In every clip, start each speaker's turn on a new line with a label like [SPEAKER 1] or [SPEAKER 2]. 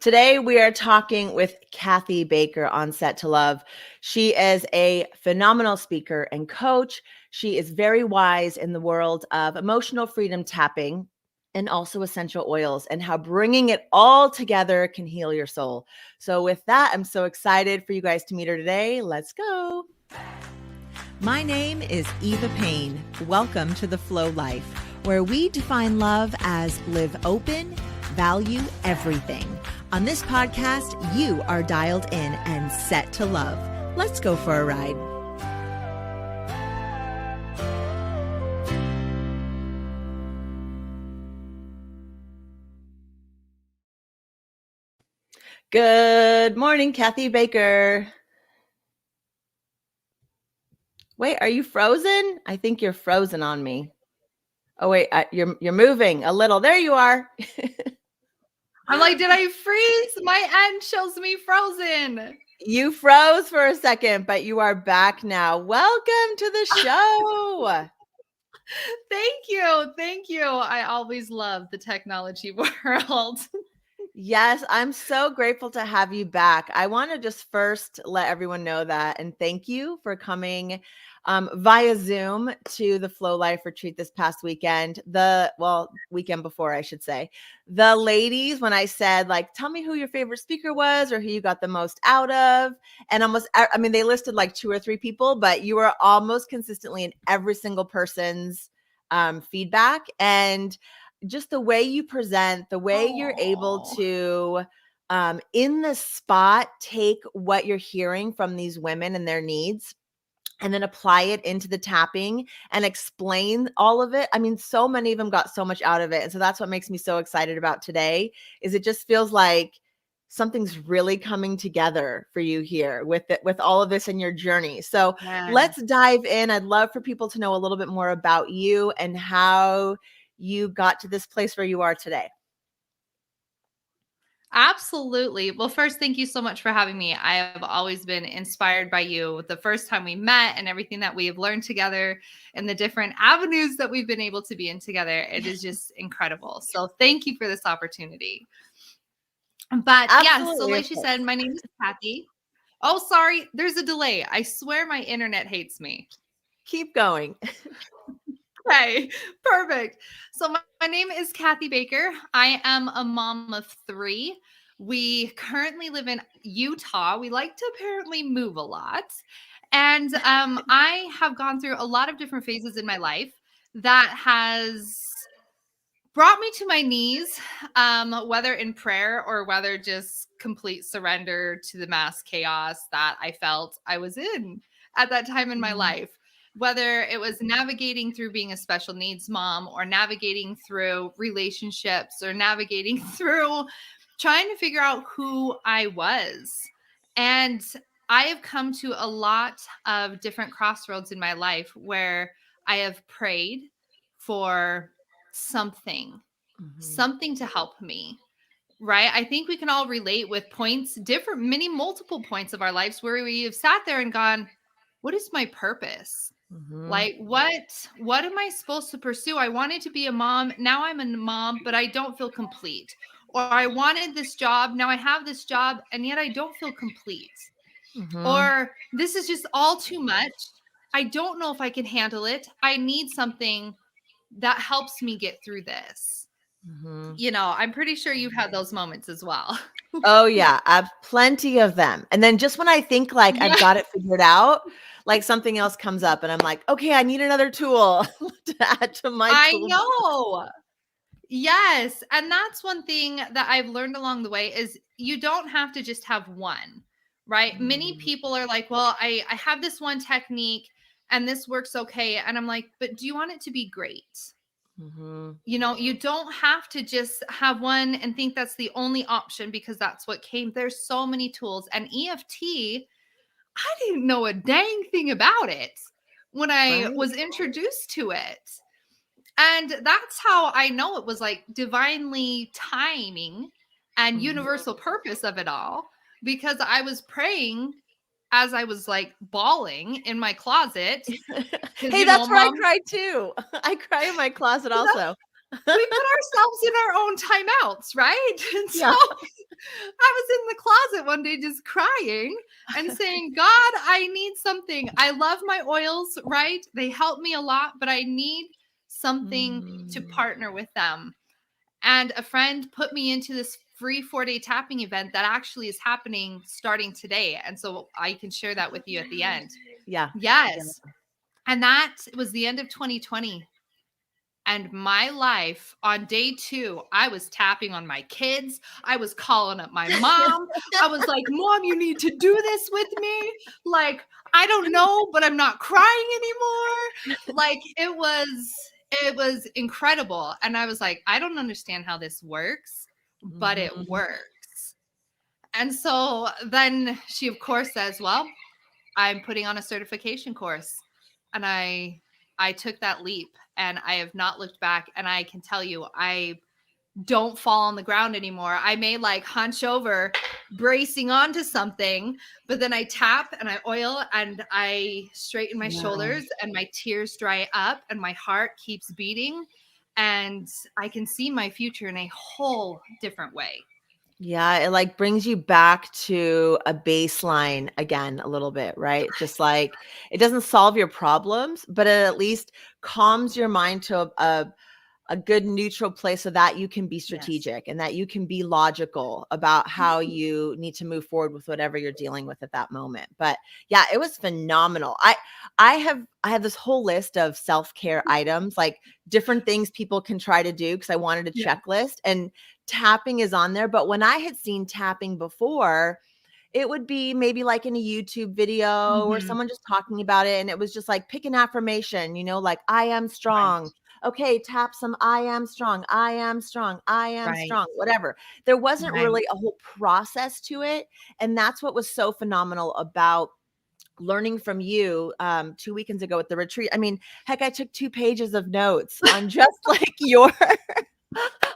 [SPEAKER 1] Today, we are talking with Cathy Baker on Set to Love. She is a phenomenal speaker and coach. She is very wise in the world of emotional freedom tapping and also essential oils and how bringing it all together can heal your soul. So with that, I'm so excited for you guys to meet her today. Let's go.
[SPEAKER 2] My name is Eva Payne. Welcome to The Flow Life, where we define love as live open, value everything. On this podcast, you are dialed in and set to love. Let's go for a ride.
[SPEAKER 1] Good morning, Cathy Baker. Wait, are you frozen? I think you're frozen on me. Oh wait, you're moving a little. There you are.
[SPEAKER 3] I'm like, did I freeze? My end shows me frozen.
[SPEAKER 1] You froze for a second, but you are back now. Welcome to the show.
[SPEAKER 3] Thank you. Thank you. I always love the technology world.
[SPEAKER 1] Yes, I'm so grateful to have you back. I want to just first let everyone know that and thank you for coming via Zoom to the Flow Life retreat this past weekend. Weekend before, I should say. The ladies, when I said, like, tell me who your favorite speaker was or who you got the most out of, and they listed like 2 or 3 people, but you were almost consistently in every single person's feedback. And just the way you present, the way you're able to, in the spot, take what you're hearing from these women and their needs and then apply it into the tapping and explain all of it. I mean, so many of them got so much out of it. And so that's what makes me so excited about today is it just feels like something's really coming together for you here with all of this in your journey. So Let's dive in. I'd love for people to know a little bit more about you and how you got to this place where you are today.
[SPEAKER 3] Absolutely. Well, first, thank you so much for having me. I have always been inspired by you. The first time we met and everything that we have learned together and the different avenues that we've been able to be in together, it is just incredible. So thank you for this opportunity. But
[SPEAKER 1] Absolutely.
[SPEAKER 3] so like she said, my name is Cathy. Oh, sorry. There's a delay. I swear my internet hates me.
[SPEAKER 1] Keep going.
[SPEAKER 3] Okay, perfect. So my name is Cathy Baker. I am a mom of 3. We currently live in Utah. We like to apparently move a lot. And I have gone through a lot of different phases in my life that has brought me to my knees, whether in prayer or whether just complete surrender to the mass chaos that I felt I was in at that time in my life. Whether it was navigating through being a special needs mom or navigating through relationships or navigating through trying to figure out who I was. And I have come to a lot of different crossroads in my life where I have prayed for something to help me. Right. I think we can all relate with multiple points of our lives where we have sat there and gone, what is my purpose? Like, what am I supposed to pursue? I wanted to be a mom. Now I'm a mom, but I don't feel complete. Or I wanted this job. Now I have this job, and yet I don't feel complete. Or this is just all too much. I don't know if I can handle it. I need something that helps me get through this. You know, I'm pretty sure you've had those moments as well.
[SPEAKER 1] Oh yeah, I've plenty of them. And then just when I think like I've got it figured out, like something else comes up and I'm like, okay, I need another tool to add to my tool.
[SPEAKER 3] I know. Yes. And that's one thing that I've learned along the way is you don't have to just have one, right? Many people are like, well, I have this one technique and this works okay. And I'm like, but do you want it to be great? You know, you don't have to just have one and think that's the only option because that's what came. There's so many tools. And EFT, I didn't know a dang thing about it when I was introduced to it. And that's how I know it was like divinely timing and universal purpose of it all, because I was praying as I was like bawling in my closet.
[SPEAKER 1] Hey, that's where I cry too. I cry in my closet also.
[SPEAKER 3] We put ourselves in our own timeouts, right? And so I was in the closet one day just crying and saying, God, I need something. I love my oils, right? They help me a lot, but I need something to partner with them. And a friend put me into this free 4-day tapping event that actually is happening starting today. And so I can share that with you at the end.
[SPEAKER 1] Yeah.
[SPEAKER 3] Yes. And that was the end of 2020. And my life on day 2, I was tapping on my kids. I was calling up my mom. I was like, Mom, you need to do this with me. Like, I don't know, but I'm not crying anymore. Like, it was incredible. And I was like, I don't understand how this works, but it works. And so then she, of course, says, well, I'm putting on a certification course. And I took that leap and I have not looked back. And I can tell you, I don't fall on the ground anymore. I may like hunch over, bracing onto something, but then I tap and I oil and I straighten my shoulders and my tears dry up and my heart keeps beating. And I can see my future in a whole different way.
[SPEAKER 1] Yeah, it like brings you back to a baseline again a little bit, right? Just like it doesn't solve your problems, but it at least calms your mind to a good neutral place so that you can be strategic and that you can be logical about how you need to move forward with whatever you're dealing with at that moment. But yeah, it was phenomenal. I have this whole list of self-care items, like different things people can try to do because I wanted a checklist, and tapping is on there. But when I had seen tapping before, it would be maybe like in a YouTube video or someone just talking about it. And it was just like, pick an affirmation, like I am strong.
[SPEAKER 2] Right.
[SPEAKER 1] Okay, tap some I am strong, I am strong, I am
[SPEAKER 2] Right.
[SPEAKER 1] strong, whatever. There wasn't
[SPEAKER 2] Right.
[SPEAKER 1] really a whole process to it. And that's what was so phenomenal about learning from you 2 weekends ago at the retreat. I mean, heck, I took 2 pages of notes on just like your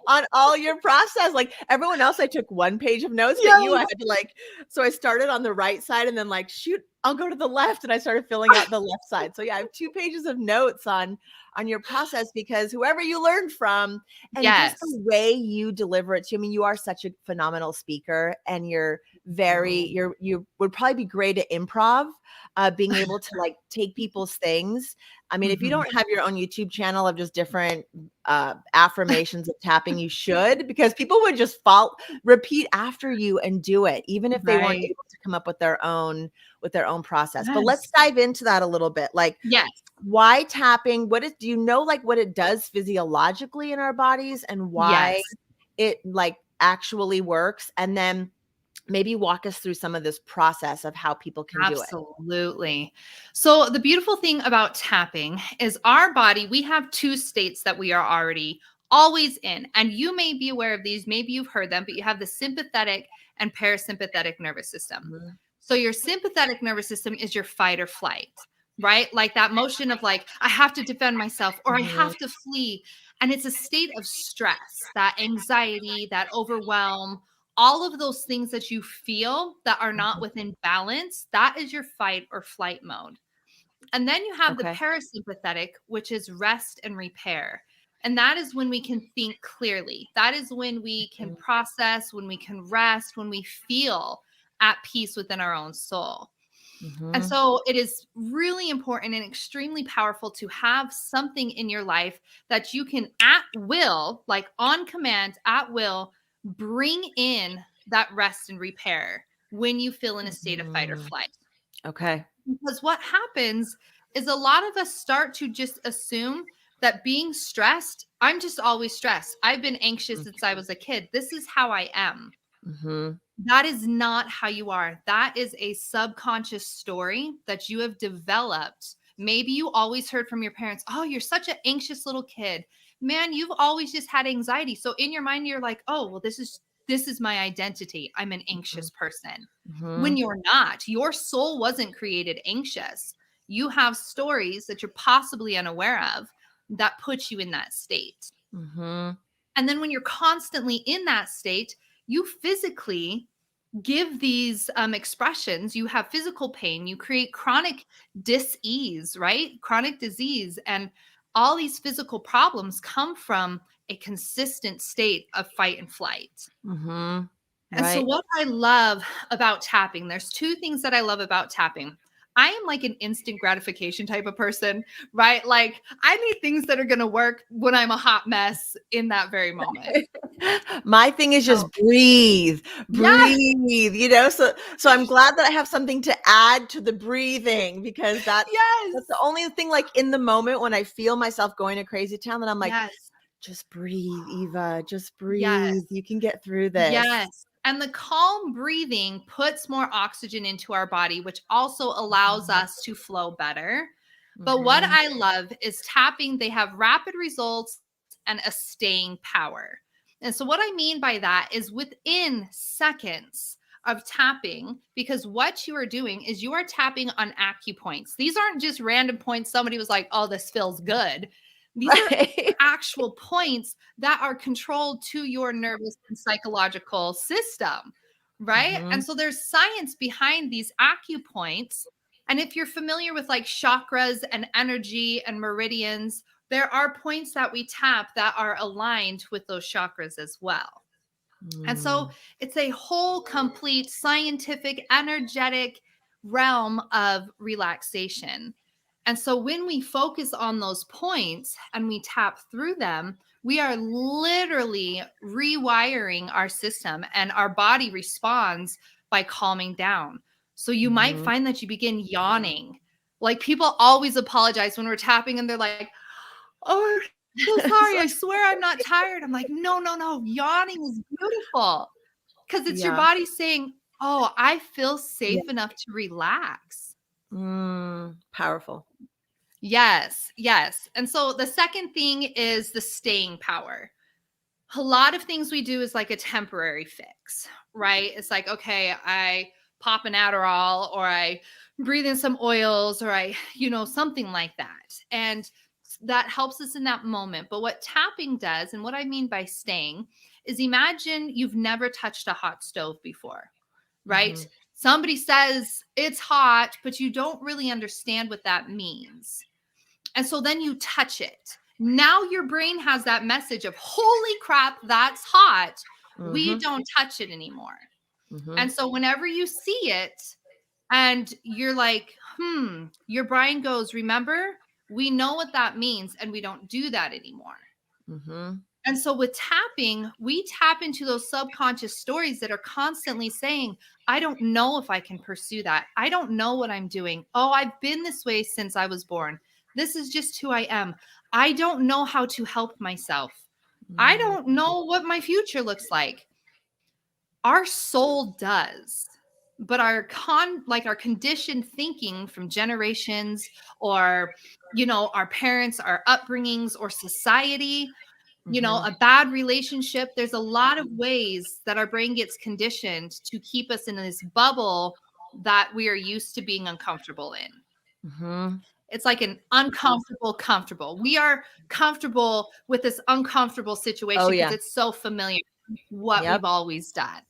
[SPEAKER 1] on all your process. Like everyone else, I took 1 page of notes, but you, I had to like, so I started on the right side and then like, shoot, I'll go to the left. And I started filling out the left side. So yeah, I have 2 pages of notes on your process, because whoever you learned from and just the way you deliver it to, I mean, you are such a phenomenal speaker and you're you would probably be great at improv, being able to like take people's things. I mean, if you don't have your own YouTube channel of just different affirmations of tapping, you should, because people would just repeat after you and do it, even if they weren't able to come up with their own process. But let's dive into that a little bit. Like, why tapping? Do you know like what it does physiologically in our bodies and why it like actually works? And then maybe walk us through some of this process of how people can do it.
[SPEAKER 3] Absolutely. So the beautiful thing about tapping is our body, we have 2 states that we are already always in. And you may be aware of these, maybe you've heard them, but you have the sympathetic and parasympathetic nervous system. So your sympathetic nervous system is your fight or flight, right? Like that motion of like, I have to defend myself or I have to flee. And it's a state of stress, that anxiety, that overwhelm, all of those things that you feel that are not within balance, that is your fight or flight mode. And then you have the parasympathetic, which is rest and repair. And that is when we can think clearly. That is when we can process, when we can rest, when we feel at peace within our own soul. And so it is really important and extremely powerful to have something in your life that you can at will, like on command, at will, bring in that rest and repair when you feel in a state of fight or flight.
[SPEAKER 1] Okay.
[SPEAKER 3] Because what happens is a lot of us start to just assume that being stressed, I'm just always stressed. I've been anxious since I was a kid. This is how I am. That is not how you are. That is a subconscious story that you have developed. Maybe you always heard from your parents, oh, you're such an anxious little kid. Man, you've always just had anxiety. So in your mind, you're like, oh, well, this is my identity. I'm an anxious person. When you're not, your soul wasn't created anxious. You have stories that you're possibly unaware of that put you in that state. And then when you're constantly in that state, you physically give these expressions. You have physical pain. You create chronic dis-ease, right? Chronic disease. And all these physical problems come from a consistent state of fight and flight. And so what I love about tapping, there's two things that I love about tapping. I am like an instant gratification type of person, right? Like I need things that are going to work when I'm a hot mess in that very moment.
[SPEAKER 1] My thing is just breathe, you know, so I'm glad that I have something to add to the breathing, because that's the only thing, like in the moment when I feel myself going to crazy town, that I'm like, just breathe, Eva, just breathe. You can get through this.
[SPEAKER 3] Yes. And the calm breathing puts more oxygen into our body, which also allows us to flow better. But what I love is tapping. They have rapid results and a staying power. And so what I mean by that is within seconds of tapping, because what you are doing is you are tapping on acupoints. These aren't just random points. Somebody was like, oh, this feels good. These are actual points that are controlled to your nervous and psychological system, right? And so there's science behind these acupoints. And if you're familiar with like chakras and energy and meridians, there are points that we tap that are aligned with those chakras as well. And so it's a whole complete scientific, energetic realm of relaxation. And so when we focus on those points and we tap through them, we are literally rewiring our system, and our body responds by calming down. So you might find that you begin yawning. Like people always apologize when we're tapping and they're like, oh, I'm so sorry. I swear I'm not tired. I'm like, no. Yawning is beautiful because it's your body saying, oh, I feel safe enough to relax.
[SPEAKER 1] Powerful.
[SPEAKER 3] Yes. And so the second thing is the staying power. A lot of things we do is like a temporary fix, right? It's like, okay, I pop an Adderall, or I breathe in some oils, or I, something like that. And that helps us in that moment. But what tapping does, and what I mean by staying, is imagine you've never touched a hot stove before, right? Somebody says it's hot, but you don't really understand what that means. And so then you touch it. Now your brain has that message of, holy crap, that's hot. We don't touch it anymore. And so whenever you see it and you're like, your brain goes, remember, we know what that means, and we don't do that anymore. And so with tapping, we tap into those subconscious stories that are constantly saying, I don't know if I can pursue that. I don't know what I'm doing. Oh, I've been this way since I was born. This is just who I am. I don't know how to help myself. I don't know what my future looks like. Our soul does. But our conditioned thinking from generations, or, our parents, our upbringings, or society, a bad relationship. There's a lot of ways that our brain gets conditioned to keep us in this bubble that we are used to being uncomfortable in. It's like an uncomfortable comfortable. We are comfortable with this uncomfortable situation because it's so familiar with what we've always done.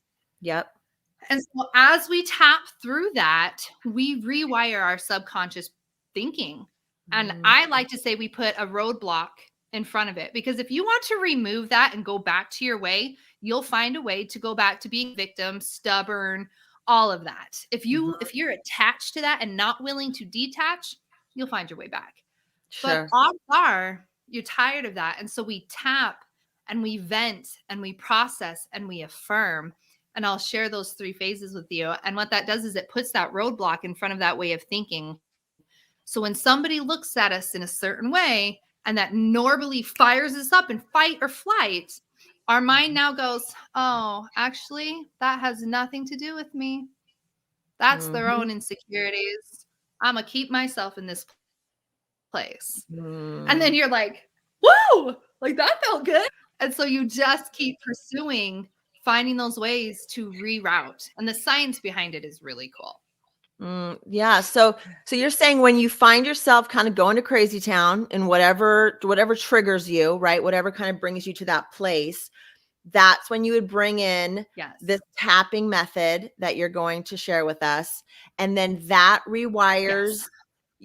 [SPEAKER 3] And so as we tap through that, we rewire our subconscious thinking. And I like to say we put a roadblock in front of it, because if you want to remove that and go back to your way, you'll find a way to go back to being victim, stubborn, all of that. If you're attached to that and not willing to detach, you'll find your way back. But odds are you're tired of that. And so we tap and we vent and we process and we affirm. And I'll share those 3 phases with you. And what that does is it puts that roadblock in front of that way of thinking. So when somebody looks at us in a certain way, and that normally fires us up in fight or flight, our mind now goes, oh, actually, that has nothing to do with me. That's their own insecurities. I'm going to keep myself in this place. And then you're like, whoa, like that felt good. And so you just keep pursuing, finding those ways to reroute. And the science behind it is really cool.
[SPEAKER 1] So you're saying when you find yourself kind of going to crazy town and whatever triggers you, right? Whatever kind of brings you to that place, that's when you would bring in this tapping method that you're going to share with us. And then that rewires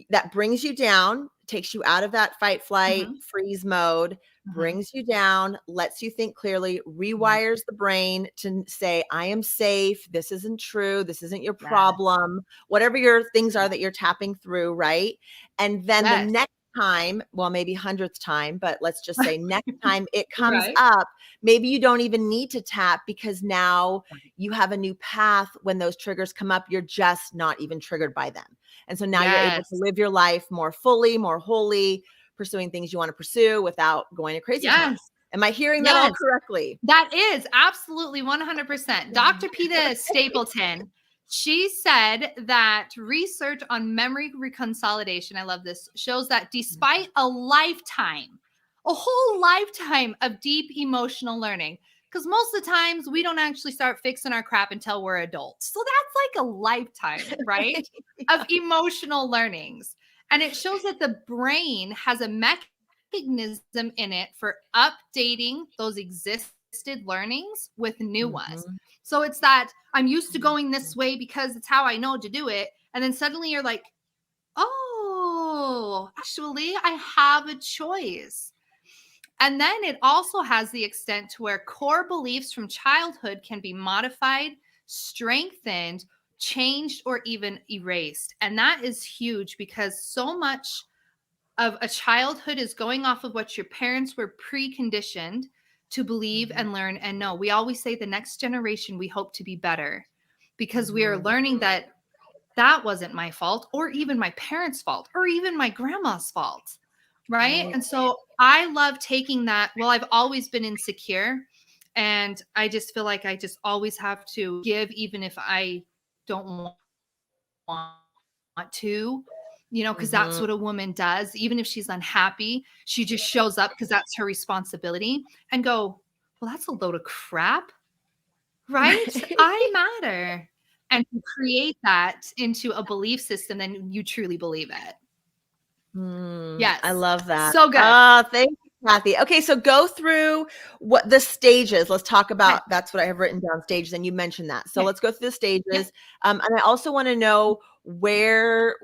[SPEAKER 1] that brings you down, takes you out of that fight, flight,
[SPEAKER 3] Mm-hmm.
[SPEAKER 1] freeze mode, brings you down, lets you think clearly, rewires the brain to say, I am safe. This isn't true. This isn't your problem. Whatever your things are that you're tapping through, right? And then the next time, well, maybe 100th time, but let's just say next time it comes up, maybe you don't even need to tap because now you have a new path. When those triggers come up, you're just not even triggered by them. And so now you're able to live your life more fully, more wholly, pursuing things you want to pursue without going to crazy town. Am I hearing that all correctly?
[SPEAKER 3] That is absolutely 100%. Dr. Peta Stapleton, she said that research on memory reconsolidation, I love this, shows that despite a whole lifetime of deep emotional learning, because most of the times we don't actually start fixing our crap until we're adults. So that's like a lifetime, right? Of emotional learnings. And it shows that the brain has a mechanism in it for updating those existing learnings with new ones. So it's that I'm used to going this way because it's how I know to do it. And then suddenly you're like, oh, actually, I have a choice. And then it also has the extent to where core beliefs from childhood can be modified, strengthened, changed, or even erased. And that is huge because so much of a childhood is going off of what your parents were preconditioned to believe and learn and know. We always say the next generation, we hope to be better because we are learning that that wasn't my fault or even my parents' fault or even my grandma's fault. Right. And so I love taking that. Well, I've always been insecure and I just feel like I just always have to give, even if I don't want to, because that's what a woman does. Even if she's unhappy, she just shows up because that's her responsibility and go, well, that's a load of crap, right? I matter. And to create that into a belief system, then you truly believe it. Yes.
[SPEAKER 1] I love that.
[SPEAKER 3] So good.
[SPEAKER 1] Thank you, Cathy. Okay, so go through what the stages. Let's talk about, that's what I have written down, stages, and you mentioned that. So let's go through the stages. And I also want to know where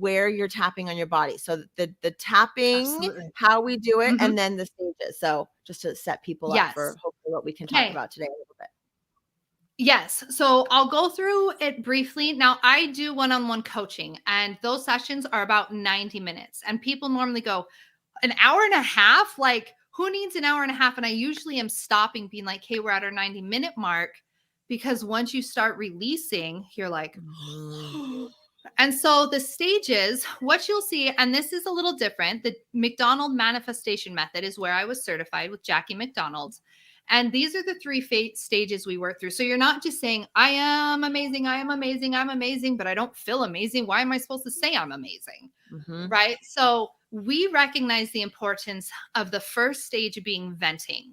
[SPEAKER 1] you're tapping on your body. So the tapping, how we do it, and then the stages. So just to set people up for hopefully what we can talk about today a little bit.
[SPEAKER 3] Yes. So I'll go through it briefly. Now, I do one-on-one coaching, and those sessions are about 90 minutes. And people normally go, an hour and a half? Like, who needs an hour and a half? And I usually am stopping, being like, hey, we're at our 90-minute mark. Because once you start releasing, you're like, and so the stages, what you'll see, and this is a little different. The McDonald manifestation method is where I was certified with Jackie McDonald. And these are the three stages we work through. So you're not just saying, I am amazing, I am amazing, I'm amazing, but I don't feel amazing. Why am I supposed to say I'm amazing? Right? So we recognize the importance of the first stage being venting.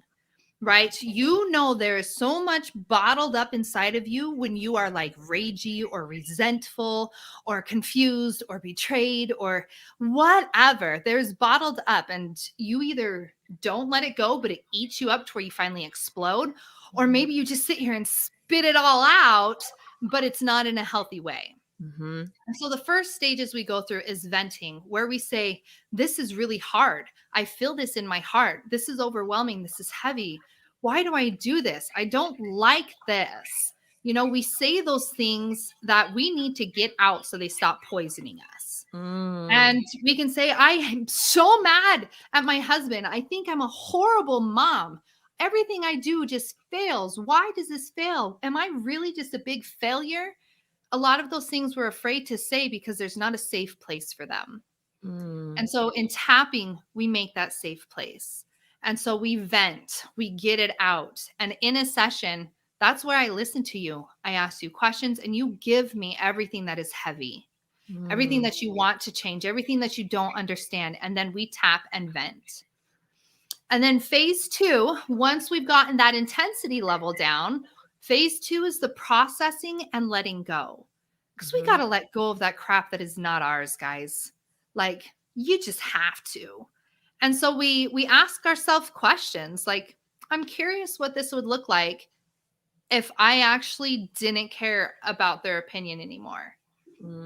[SPEAKER 3] Right? There is so much bottled up inside of you when you are like ragey or resentful or confused or betrayed or whatever. There's bottled up, and you either don't let it go, but it eats you up to where you finally explode, or maybe you just sit here and spit it all out, but it's not in a healthy way. And so the first stages we go through is venting, where we say, this is really hard. I feel this in my heart. This is overwhelming. This is heavy. Why do I do this? I don't like this. We say those things that we need to get out so they stop poisoning us. And we can say, I am so mad at my husband. I think I'm a horrible mom. Everything I do just fails. Why does this fail? Am I really just a big failure? A lot of those things we're afraid to say because there's not a safe place for them. And so in tapping, we make that safe place. And so we vent, we get it out. And in a session, that's where I listen to you. I ask you questions and you give me everything that is heavy, everything that you want to change, everything that you don't understand. And then we tap and vent. And then phase 2, once we've gotten that intensity level down, phase 2 is the processing and letting go. Because we got to let go of that crap that is not ours, guys. Like, you just have to. And so we ask ourselves questions like, I'm curious what this would look like if I actually didn't care about their opinion anymore.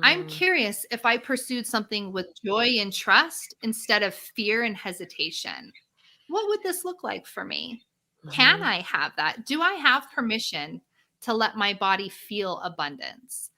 [SPEAKER 3] I'm
[SPEAKER 1] Mm,
[SPEAKER 3] curious if I pursued something with joy and trust instead of fear and hesitation. What would this look like for me? Can
[SPEAKER 1] mhm,
[SPEAKER 3] I have that? Do I have permission to let my body feel abundance?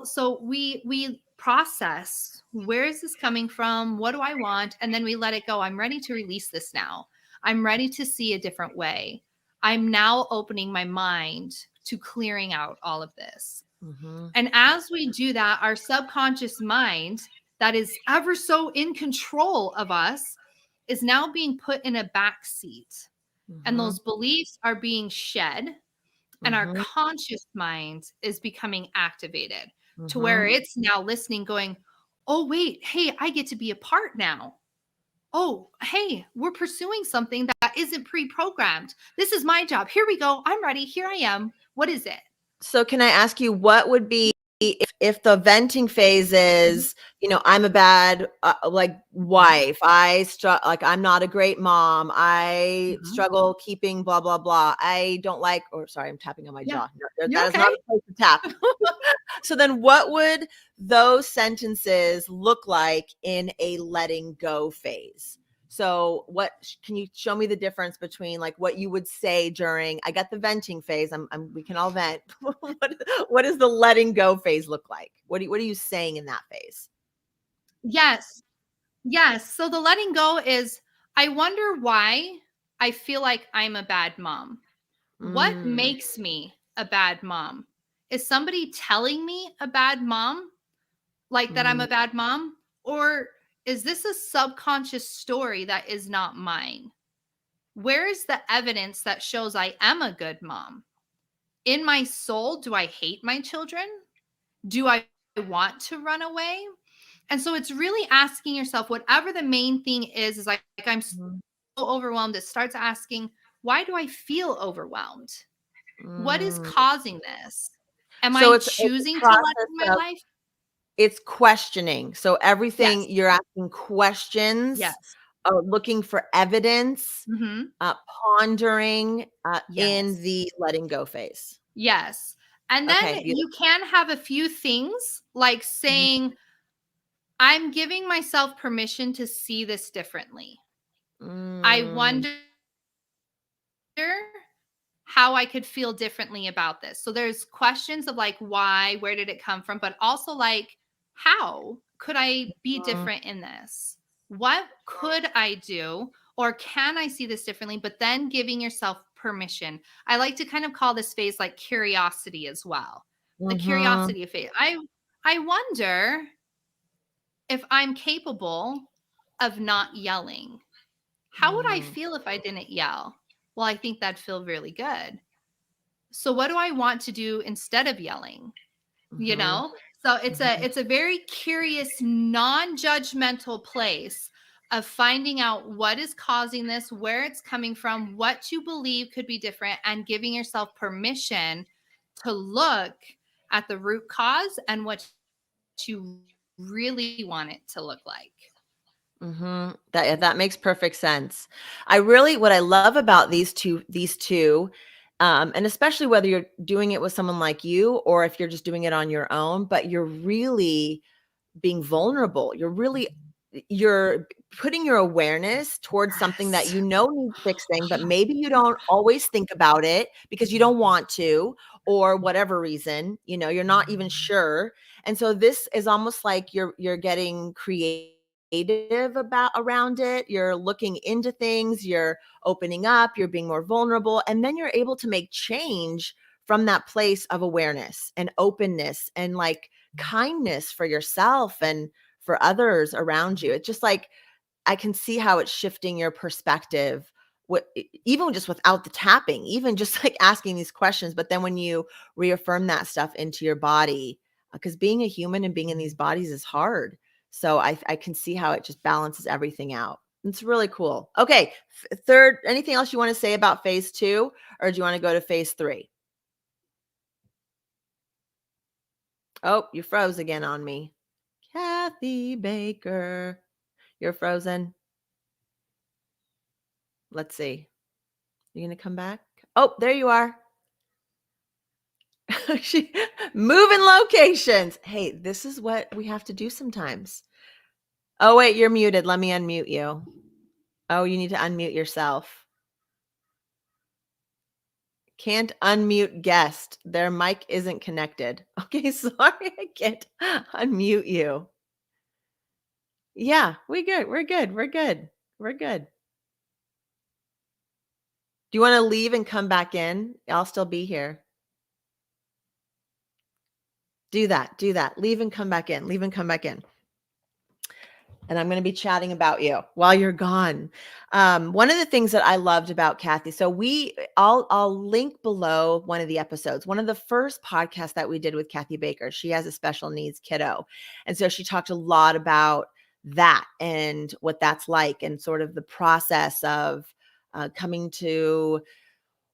[SPEAKER 3] So we process, where is this coming from? What do I want? And then we let it go. I'm ready to release this now. I'm ready to see a different way. I'm now opening my mind to clearing out all of this.
[SPEAKER 1] mhm,
[SPEAKER 3] And as we do that, our subconscious mind, that is ever so in control of us, is now being put in a back seat. And
[SPEAKER 1] mhm,
[SPEAKER 3] those beliefs are being shed, and our
[SPEAKER 1] mhm,
[SPEAKER 3] conscious mind is becoming activated to where
[SPEAKER 1] mhm.
[SPEAKER 3] it's now listening, going, oh, wait, hey, I get to be a part now. Oh, hey, we're pursuing something that isn't pre programmed. This is my job. Here we go. I'm ready. Here I am. What is it?
[SPEAKER 1] So can I ask you what would be if the venting phase
[SPEAKER 3] Mhm.
[SPEAKER 1] is, I'm a bad like wife. Like I'm not a great mom. I
[SPEAKER 3] Mhm.
[SPEAKER 1] struggle keeping blah blah blah. I don't like or sorry, I'm tapping on my
[SPEAKER 3] Yeah,
[SPEAKER 1] jaw. No,
[SPEAKER 3] you're
[SPEAKER 1] that is not
[SPEAKER 3] okay.
[SPEAKER 1] a place to tap. So then what would those sentences look like in a letting go phase? So can you show me the difference between like what you would say during I got the venting phase. We can all vent. What does the letting go phase look like? What are you saying in that phase?
[SPEAKER 3] Yes. Yes. So the letting go is, I wonder why I feel like I'm a bad mom. What
[SPEAKER 1] Mm,
[SPEAKER 3] makes me a bad mom? Is somebody telling me a bad mom, like that I'm
[SPEAKER 1] mm,
[SPEAKER 3] a bad mom? Or is this a subconscious story that is not mine? Where is the evidence that shows I am a good mom? In my soul, do I hate my children? Do I want to run away? And so it's really asking yourself, whatever the main thing is like I'm so
[SPEAKER 1] mm,
[SPEAKER 3] overwhelmed. It starts asking, why do I feel overwhelmed? What is
[SPEAKER 1] mm.
[SPEAKER 3] causing this? Am
[SPEAKER 1] So
[SPEAKER 3] I
[SPEAKER 1] it's a
[SPEAKER 3] choosing to let
[SPEAKER 1] process
[SPEAKER 3] in my
[SPEAKER 1] of
[SPEAKER 3] life?
[SPEAKER 1] it's questioning. So everything
[SPEAKER 3] Yes.
[SPEAKER 1] you're asking questions,
[SPEAKER 3] Yes.
[SPEAKER 1] looking for evidence,
[SPEAKER 3] Hmm.
[SPEAKER 1] pondering, in
[SPEAKER 3] Yes.
[SPEAKER 1] the letting go phase.
[SPEAKER 3] Yes. And then
[SPEAKER 1] Okay,
[SPEAKER 3] you
[SPEAKER 1] beautiful.
[SPEAKER 3] can have a few things like
[SPEAKER 1] Mhm,
[SPEAKER 3] saying, I'm giving myself permission to see this differently. I
[SPEAKER 1] mm,
[SPEAKER 3] wonder how I could feel differently about this. So there's questions of like why, where did it come from, but also like how could I be
[SPEAKER 1] mm,
[SPEAKER 3] different in this? What could I do or can I see this differently? But then giving yourself permission. I like to kind of call this phase like curiosity as well. The
[SPEAKER 1] mhm,
[SPEAKER 3] curiosity phase. I wonder if I'm capable of not yelling. How would I
[SPEAKER 1] mm,
[SPEAKER 3] feel if I didn't yell? Well, I think that'd feel really good. So what do I want to do instead of yelling? You
[SPEAKER 1] mhm,
[SPEAKER 3] know? So it's a
[SPEAKER 1] mhm,
[SPEAKER 3] it's a very curious, non-judgmental place of finding out what is causing this, where it's coming from, what you believe could be different, and giving yourself permission to look at the root cause and what you really want it to look like.
[SPEAKER 1] mhm. That makes perfect sense. What I love about these two, and especially whether you're doing it with someone like you or if you're just doing it on your own, but you're really being vulnerable. You're putting your awareness towards something that
[SPEAKER 3] Yes.
[SPEAKER 1] you know needs fixing, but
[SPEAKER 3] Yes.
[SPEAKER 1] maybe you don't always think about it because you don't want to or whatever reason, you're not even sure. And so this is almost like you're getting creative about around it. You're looking into things, you're opening up, you're being more vulnerable, and then you're able to make change from that place of awareness and openness and like kindness for yourself and for others around you. It's just like I can see how it's shifting your perspective. Even just without the tapping, even just like asking these questions, but then when you reaffirm that stuff into your body, because being a human and being in these bodies is hard. So I can see how it just balances everything out. It's really cool. Okay, third. Anything else you want to say about phase two, or do you want to go to phase three? Oh, you froze again on me. Cathy Baker. You're frozen. Let's see. You gonna come back? Oh, there you are. Moving locations. Hey, this is what we have to do sometimes. Oh, wait, you're muted. Let me unmute you. Oh, you need to unmute yourself. Can't unmute guest. Their mic isn't connected. Okay, sorry, I can't unmute you. Yeah, we're good. We're good. We're good. We're good. Do you want to leave and come back in? I'll still be here. Do that. Do that. Leave and come back in. Leave and come back in. And I'm going to be chatting about you while you're gone. One of the things that I loved about Cathy, so I'll link below one of the episodes. One of the first podcasts that we did with Cathy Baker, she has a special needs kiddo. And so she talked a lot about that and what that's like and sort of the process of coming to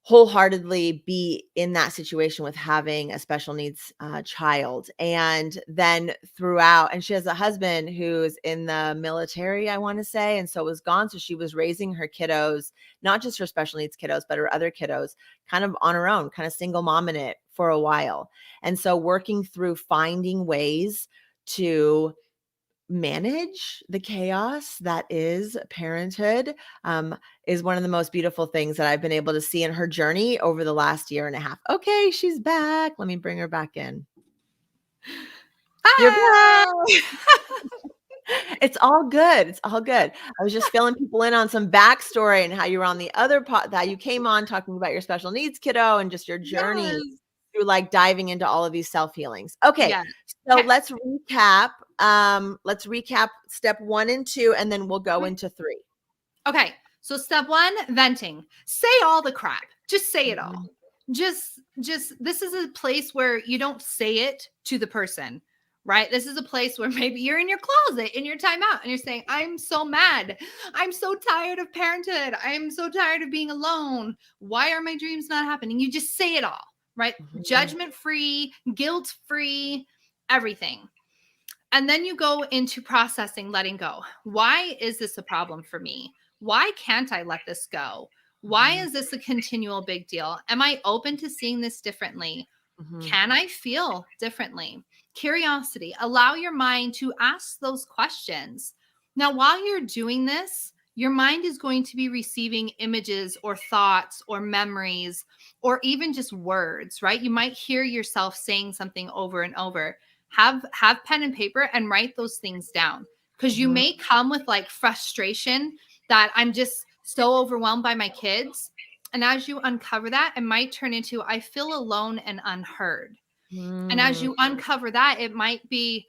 [SPEAKER 1] wholeheartedly be in that situation with having a special needs child. And then throughout, and she has a husband who's in the military, I want to say, and so was gone. So she was raising her kiddos, not just her special needs kiddos, but her other kiddos kind of on her own, kind of single mom in it for a while. And so working through finding ways to manage the chaos that is parenthood is one of the most beautiful things that I've been able to see in her journey over the last year and a half. Okay, she's back. Let me bring her back in. You're back. It's all good. It's all good. I was just filling people in on some backstory and how you were on the other part that you came on talking about your special needs kiddo and just your journey through like diving into all of these self-healings. Okay.
[SPEAKER 3] Yes.
[SPEAKER 1] So let's recap. Let's recap step 1 and 2, and then we'll go into 3.
[SPEAKER 3] Okay. So step 1, venting. Say all the crap. Just say it all. Just this is a place where you don't say it to the person, right? This is a place where maybe you're in your closet in your timeout and you're saying, I'm so mad. I'm so tired of parenthood. I'm so tired of being alone. Why are my dreams not happening? You just say it all, right? Judgment-free, guilt-free, everything. And then you go into processing, letting go. Why is this a problem for me? Why can't I let this go? Why is this a continual big deal? Am I open to seeing this differently? Can I feel differently? Curiosity. Allow your mind to ask those questions. Now, while you're doing this, your mind is going to be receiving images or thoughts or memories or even just words, right? You might hear yourself saying something over and over. Have pen and paper and write those things down, because you may come with like frustration that I'm just so overwhelmed by my kids. And as you uncover that, it might turn into, I feel alone and unheard. And as you uncover that, it might be,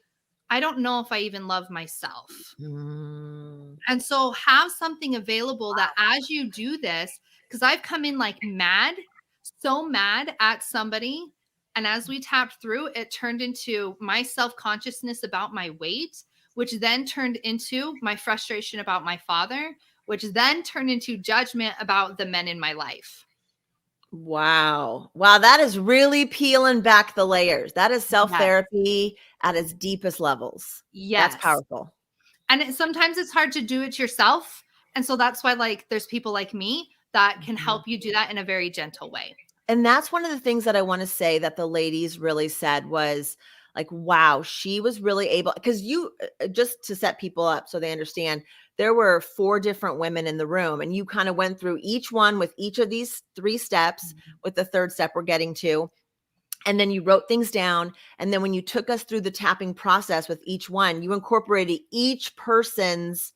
[SPEAKER 3] I don't know if I even love myself. And so have something available that as you do this, because I've come in like mad, so mad at somebody. And as we tapped through, it turned into my self-consciousness about my weight, which then turned into my frustration about my father, which then turned into judgment about the men in my life.
[SPEAKER 1] Wow. Wow. That is really peeling back the layers. That is self-therapy at its deepest levels.
[SPEAKER 3] Yes.
[SPEAKER 1] That's powerful.
[SPEAKER 3] And sometimes it's hard to do it yourself. And so that's why like there's people like me that can help you do that in a very gentle way.
[SPEAKER 1] And that's one of the things that I want to say that the ladies really said was like, wow, she was really able, because you, just to set people up so they understand, there were 4 different women in the room and you kind of went through each one with each of these 3 steps, with the 3rd step we're getting to. And then you wrote things down. And then when you took us through the tapping process with each one, you incorporated each person's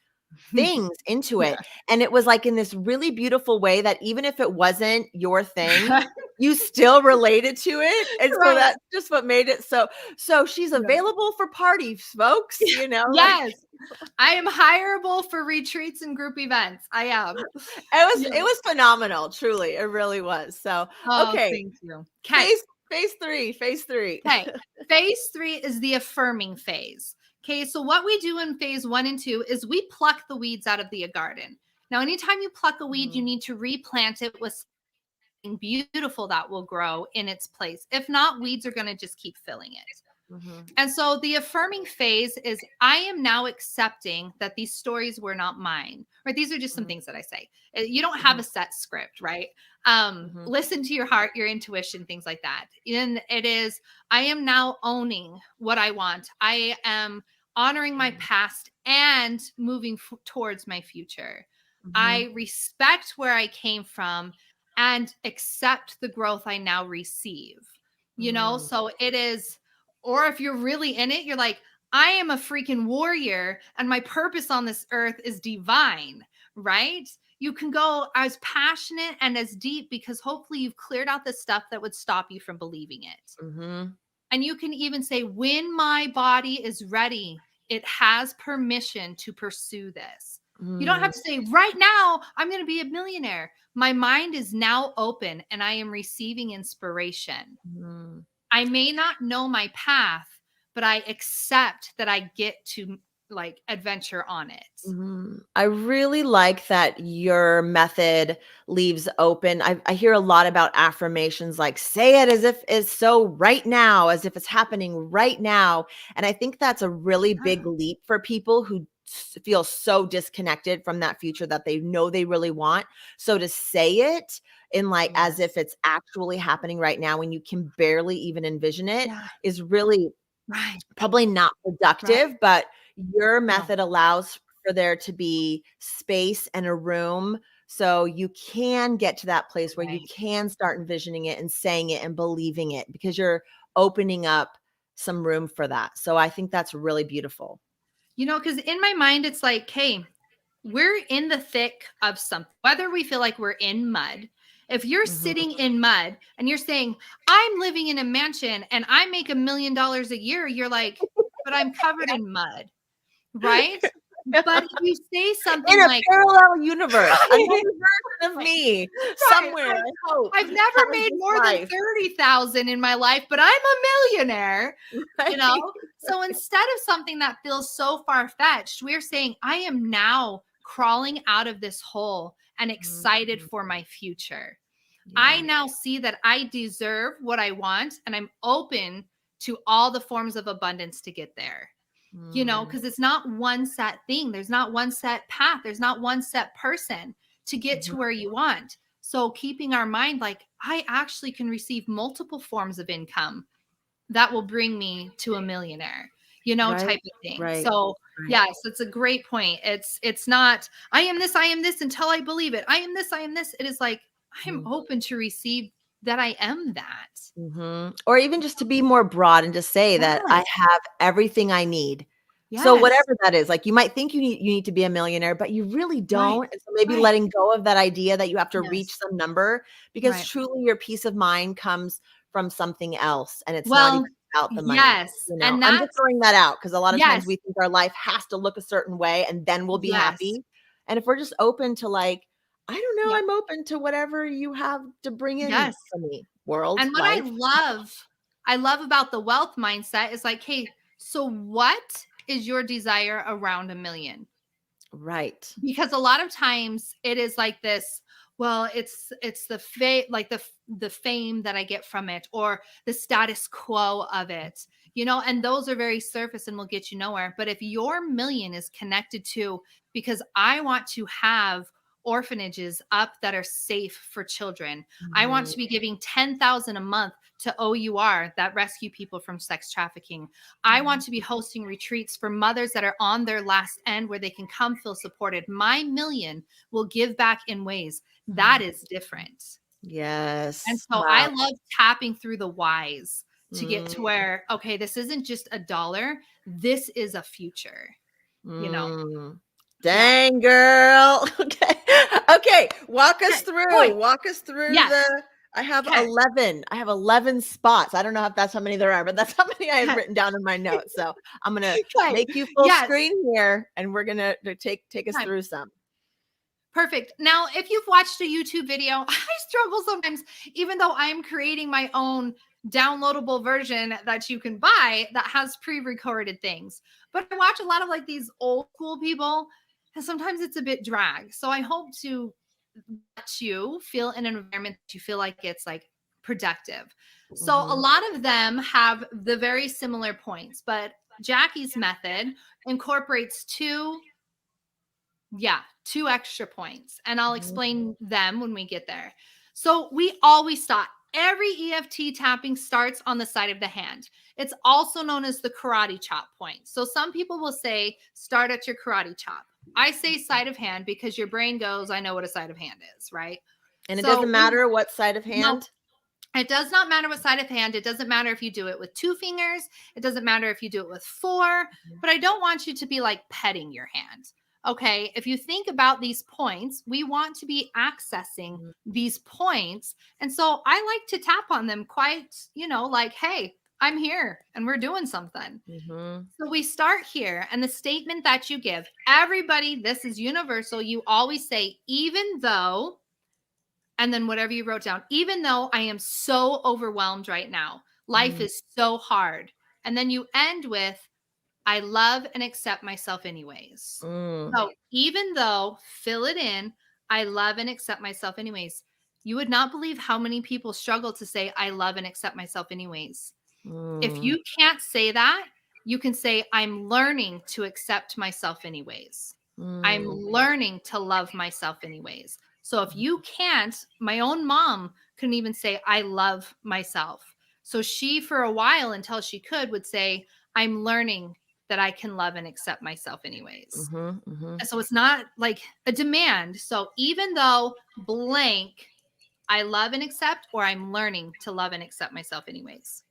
[SPEAKER 1] things into it. And it was like in this really beautiful way that even if it wasn't your thing, you still related to it. And so that's just what made it so she's available for parties, folks, you know.
[SPEAKER 3] Yes. I am hireable for retreats and group events. I am.
[SPEAKER 1] It was phenomenal, truly. It really was. So okay.
[SPEAKER 3] Thank you. Okay.
[SPEAKER 1] Phase 3.
[SPEAKER 3] Okay. Phase 3 is the affirming phase. Okay, so what we do in phase 1 and 2 is we pluck the weeds out of the garden. Now, anytime you pluck a weed, you need to replant it with something beautiful that will grow in its place. If not, weeds are going to just keep filling it. And so the affirming phase is, I am now accepting that these stories were not mine, right? These are just some things that I say. You don't have a set script, right? Listen to your heart, your intuition, things like that. And it is, I am now owning what I want. I am honoring my past and moving towards my future. I respect where I came from and accept the growth I now receive. So it is, or if you're really in it, you're like, I am a freaking warrior and my purpose on this earth is divine, right? You can go as passionate and as deep because hopefully you've cleared out the stuff that would stop you from believing it. And you can even say, when my body is ready, it has permission to pursue this. You don't have to say, right now, I'm going to be a millionaire. My mind is now open and I am receiving inspiration. I may not know my path, but I accept that I get to like adventure on it.
[SPEAKER 1] I really like that your method leaves open. I hear a lot about affirmations like say it as if it's so right now, as if it's happening right now. And I think that's a really big leap for people who feel so disconnected from that future that they know they really want. So to say it in like as if it's actually happening right now when you can barely even envision it is really probably not productive, but your method allows for there to be space and a room so you can get to that place where you can start envisioning it and saying it and believing it because you're opening up some room for that. So I think that's really beautiful.
[SPEAKER 3] Because in my mind, it's like, hey, we're in the thick of something, whether we feel like we're in mud. If you're sitting in mud and you're saying, I'm living in a mansion and I make $1 million a year, you're like, but I'm covered in mud, right? But if you say something
[SPEAKER 1] in a
[SPEAKER 3] like
[SPEAKER 1] parallel universe, another version of me somewhere.
[SPEAKER 3] I've never made more than 30,000 in my life, but I'm a millionaire. So instead of something that feels so far-fetched, we're saying I am now crawling out of this hole and excited for my future. I now see that I deserve what I want and I'm open to all the forms of abundance to get there. Because it's not one set thing. There's not one set path. There's not one set person to get to where you want. So keeping our mind like, I actually can receive multiple forms of income that will bring me to a millionaire, type of thing. So yes, it's a great point. It's not, I am this until I believe it. I am this. It is like, I'm open to receive that I am that.
[SPEAKER 1] Or even just to be more broad and just say that I have everything I need. So whatever that is, like you might think you need to be a millionaire, but you really don't. And so maybe letting go of that idea that you have to reach some number because truly your peace of mind comes from something else and it's not even about the money. And I'm just throwing that out because a lot of times we think our life has to look a certain way and then we'll be happy. And if we're just open to like, I don't know, I'm open to whatever you have to bring in for me. World.
[SPEAKER 3] And what I love about the wealth mindset is like, hey, so what is your desire around $1 million?
[SPEAKER 1] Right.
[SPEAKER 3] Because a lot of times it is like this, well, it's the fame that I get from it or the status quo of it, and those are very surface and will get you nowhere. But if your million is connected to, because I want to have orphanages up that are safe for children. I want to be giving $10,000 a month to OUR that rescue people from sex trafficking. I want to be hosting retreats for mothers that are on their last end where they can come feel supported. My million will give back in ways that is different.
[SPEAKER 1] Yes.
[SPEAKER 3] And so I love tapping through the whys to get to where, okay, this isn't just a dollar. This is a future,
[SPEAKER 1] Dang, girl. Okay. Walk us through I have 11. I have 11 spots. I don't know if that's how many there are, but that's how many I have written down in my notes. So I'm going to make you full screen here and we're going to take us through some.
[SPEAKER 3] Perfect. Now, if you've watched a YouTube video, I struggle sometimes, even though I'm creating my own downloadable version that you can buy that has pre-recorded things. But I watch a lot of like these old school people and sometimes it's a bit drag. So I hope to let you feel in an environment that you feel like it's like productive. So a lot of them have the very similar points, but Jackie's method incorporates two extra points, and I'll explain them when we get there. So we always stop. Every EFT tapping starts on the side of the hand. It's also known as the karate chop point. So some people will say, start at your karate chop. I say side of hand because your brain goes, I know what a side of hand is, right?
[SPEAKER 1] And it
[SPEAKER 3] So
[SPEAKER 1] doesn't matter what side of
[SPEAKER 3] no,
[SPEAKER 1] hand?
[SPEAKER 3] it does not matter what side of hand. It doesn't matter if you do it with 2 fingers. It doesn't matter if you do it with 4. But I don't want you to be like petting your hand. Okay. If you think about these points, we want to be accessing these points. And so I like to tap on them quite, like, hey, I'm here and we're doing something. So we start here. And the statement that you give, everybody, this is universal. You always say, even though. And then whatever you wrote down, even though I am so overwhelmed right now, life is so hard. And then you end with, I love and accept myself anyways. So even though, fill it in, I love and accept myself anyways. You would not believe how many people struggle to say, I love and accept myself anyways. If you can't say that, you can say, I'm learning to accept myself anyways. I'm learning to love myself anyways. So if you can't, my own mom couldn't even say, I love myself. So she, for a while, until she could, would say, I'm learning that I can love and accept myself anyways. And so it's not like a demand. So even though blank, I love and accept, or I'm learning to love and accept myself anyways.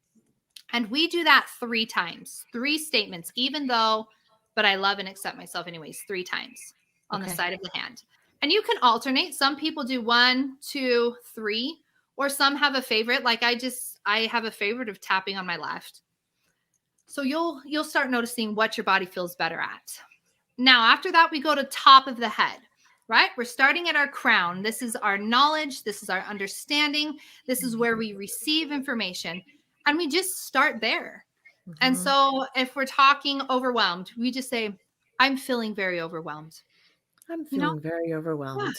[SPEAKER 3] And we do that 3 times, 3 statements, even though, but I love and accept myself anyways, 3 times on the side of the hand. And you can alternate. Some people do 1, 2, 3, or some have a favorite. Like I have a favorite of tapping on my left. So you'll start noticing what your body feels better at. Now, after that, we go to top of the head, right? We're starting at our crown. This is our knowledge. This is our understanding. This is where we receive information. And we just start there. And so if we're talking overwhelmed, we just say, I'm feeling very overwhelmed.
[SPEAKER 1] I'm feeling very overwhelmed.
[SPEAKER 3] Yeah.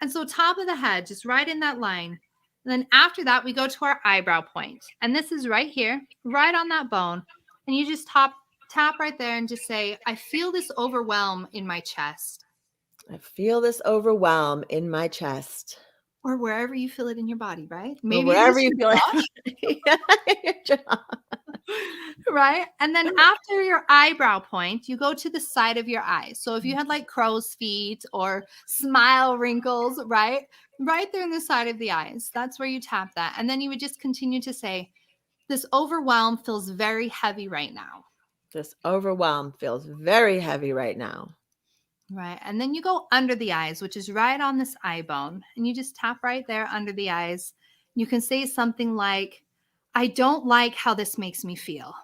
[SPEAKER 3] And so top of the head, just right in that line. And then after that, we go to our eyebrow point. And this is right here, right on that bone. And you just tap right there and just say, I feel this overwhelm in my chest.
[SPEAKER 1] I feel this overwhelm in my chest.
[SPEAKER 3] Or wherever you feel it in your body, right?
[SPEAKER 1] Maybe wherever you feel it.
[SPEAKER 3] Right? And then after your eyebrow point, you go to the side of your eyes. So if you had like crow's feet or smile wrinkles, right? Right there in the side of the eyes, that's where you tap that. And then you would just continue to say, this overwhelm feels very heavy right now.
[SPEAKER 1] This overwhelm feels very heavy right now.
[SPEAKER 3] Right. And then you go under the eyes, which is right on this eye bone. And you just tap right there under the eyes. You can say something like, I don't like how this makes me feel.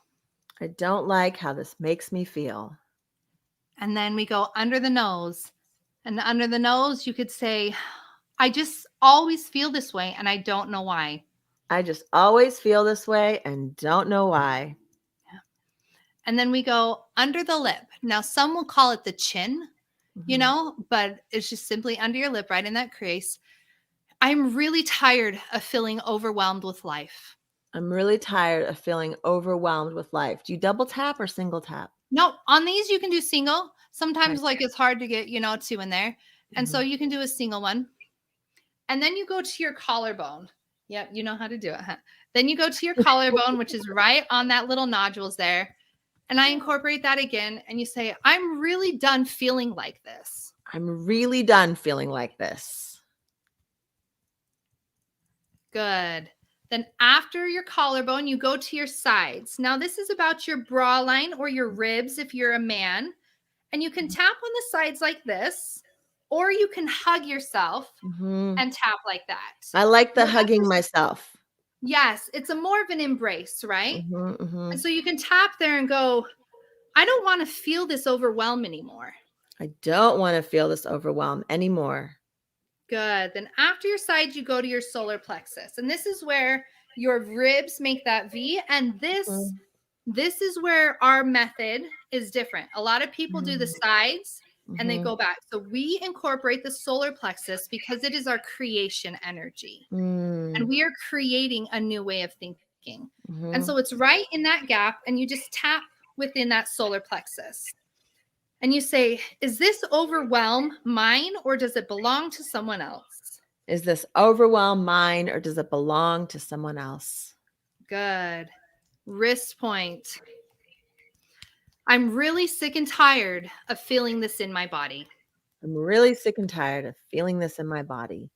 [SPEAKER 1] I don't like how this makes me feel.
[SPEAKER 3] And then we go under the nose. And under the nose, you could say, I just always feel this way and I don't know why.
[SPEAKER 1] I just always feel this way and don't know why.
[SPEAKER 3] Yeah. And then we go under the lip. Now, some will call it the chin, but it's just simply under your lip, right in that crease. I'm really tired of feeling overwhelmed with life.
[SPEAKER 1] I'm really tired of feeling overwhelmed with life. Do you double tap or single tap?
[SPEAKER 3] No, on these you can do single. Sometimes like it's hard to get, 2 in there. And so you can do a single one. And then you go to your collarbone. Yep, you know how to do it, huh? Then you go to your collarbone, which is right on that little nodules there. And I incorporate that again. And you say, I'm really done feeling like this.
[SPEAKER 1] I'm really done feeling like this.
[SPEAKER 3] Good. Then after your collarbone, you go to your sides. Now, this is about your bra line or your ribs if you're a man. And you can tap on the sides like this, or you can hug yourself and tap like that.
[SPEAKER 1] I like the hugging myself.
[SPEAKER 3] Yes, it's a more of an embrace, right? And so you can tap there and go, I don't want to feel this overwhelm anymore.
[SPEAKER 1] I don't want to feel this overwhelm anymore.
[SPEAKER 3] Good. Then after your sides, you go to your solar plexus. And this is where your ribs make that V. And this is where our method is different. A lot of people do the sides and they go back. So we incorporate the solar plexus because it is our creation energy. And we are creating a new way of thinking. And so it's right in that gap. And you just tap within that solar plexus. And you say, is this overwhelm mine or does it belong to someone else?
[SPEAKER 1] Is this overwhelm mine or does it belong to someone else?
[SPEAKER 3] Good. Wrist point. I'm really sick and tired of feeling this in my body.
[SPEAKER 1] I'm really sick and tired of feeling this in my body.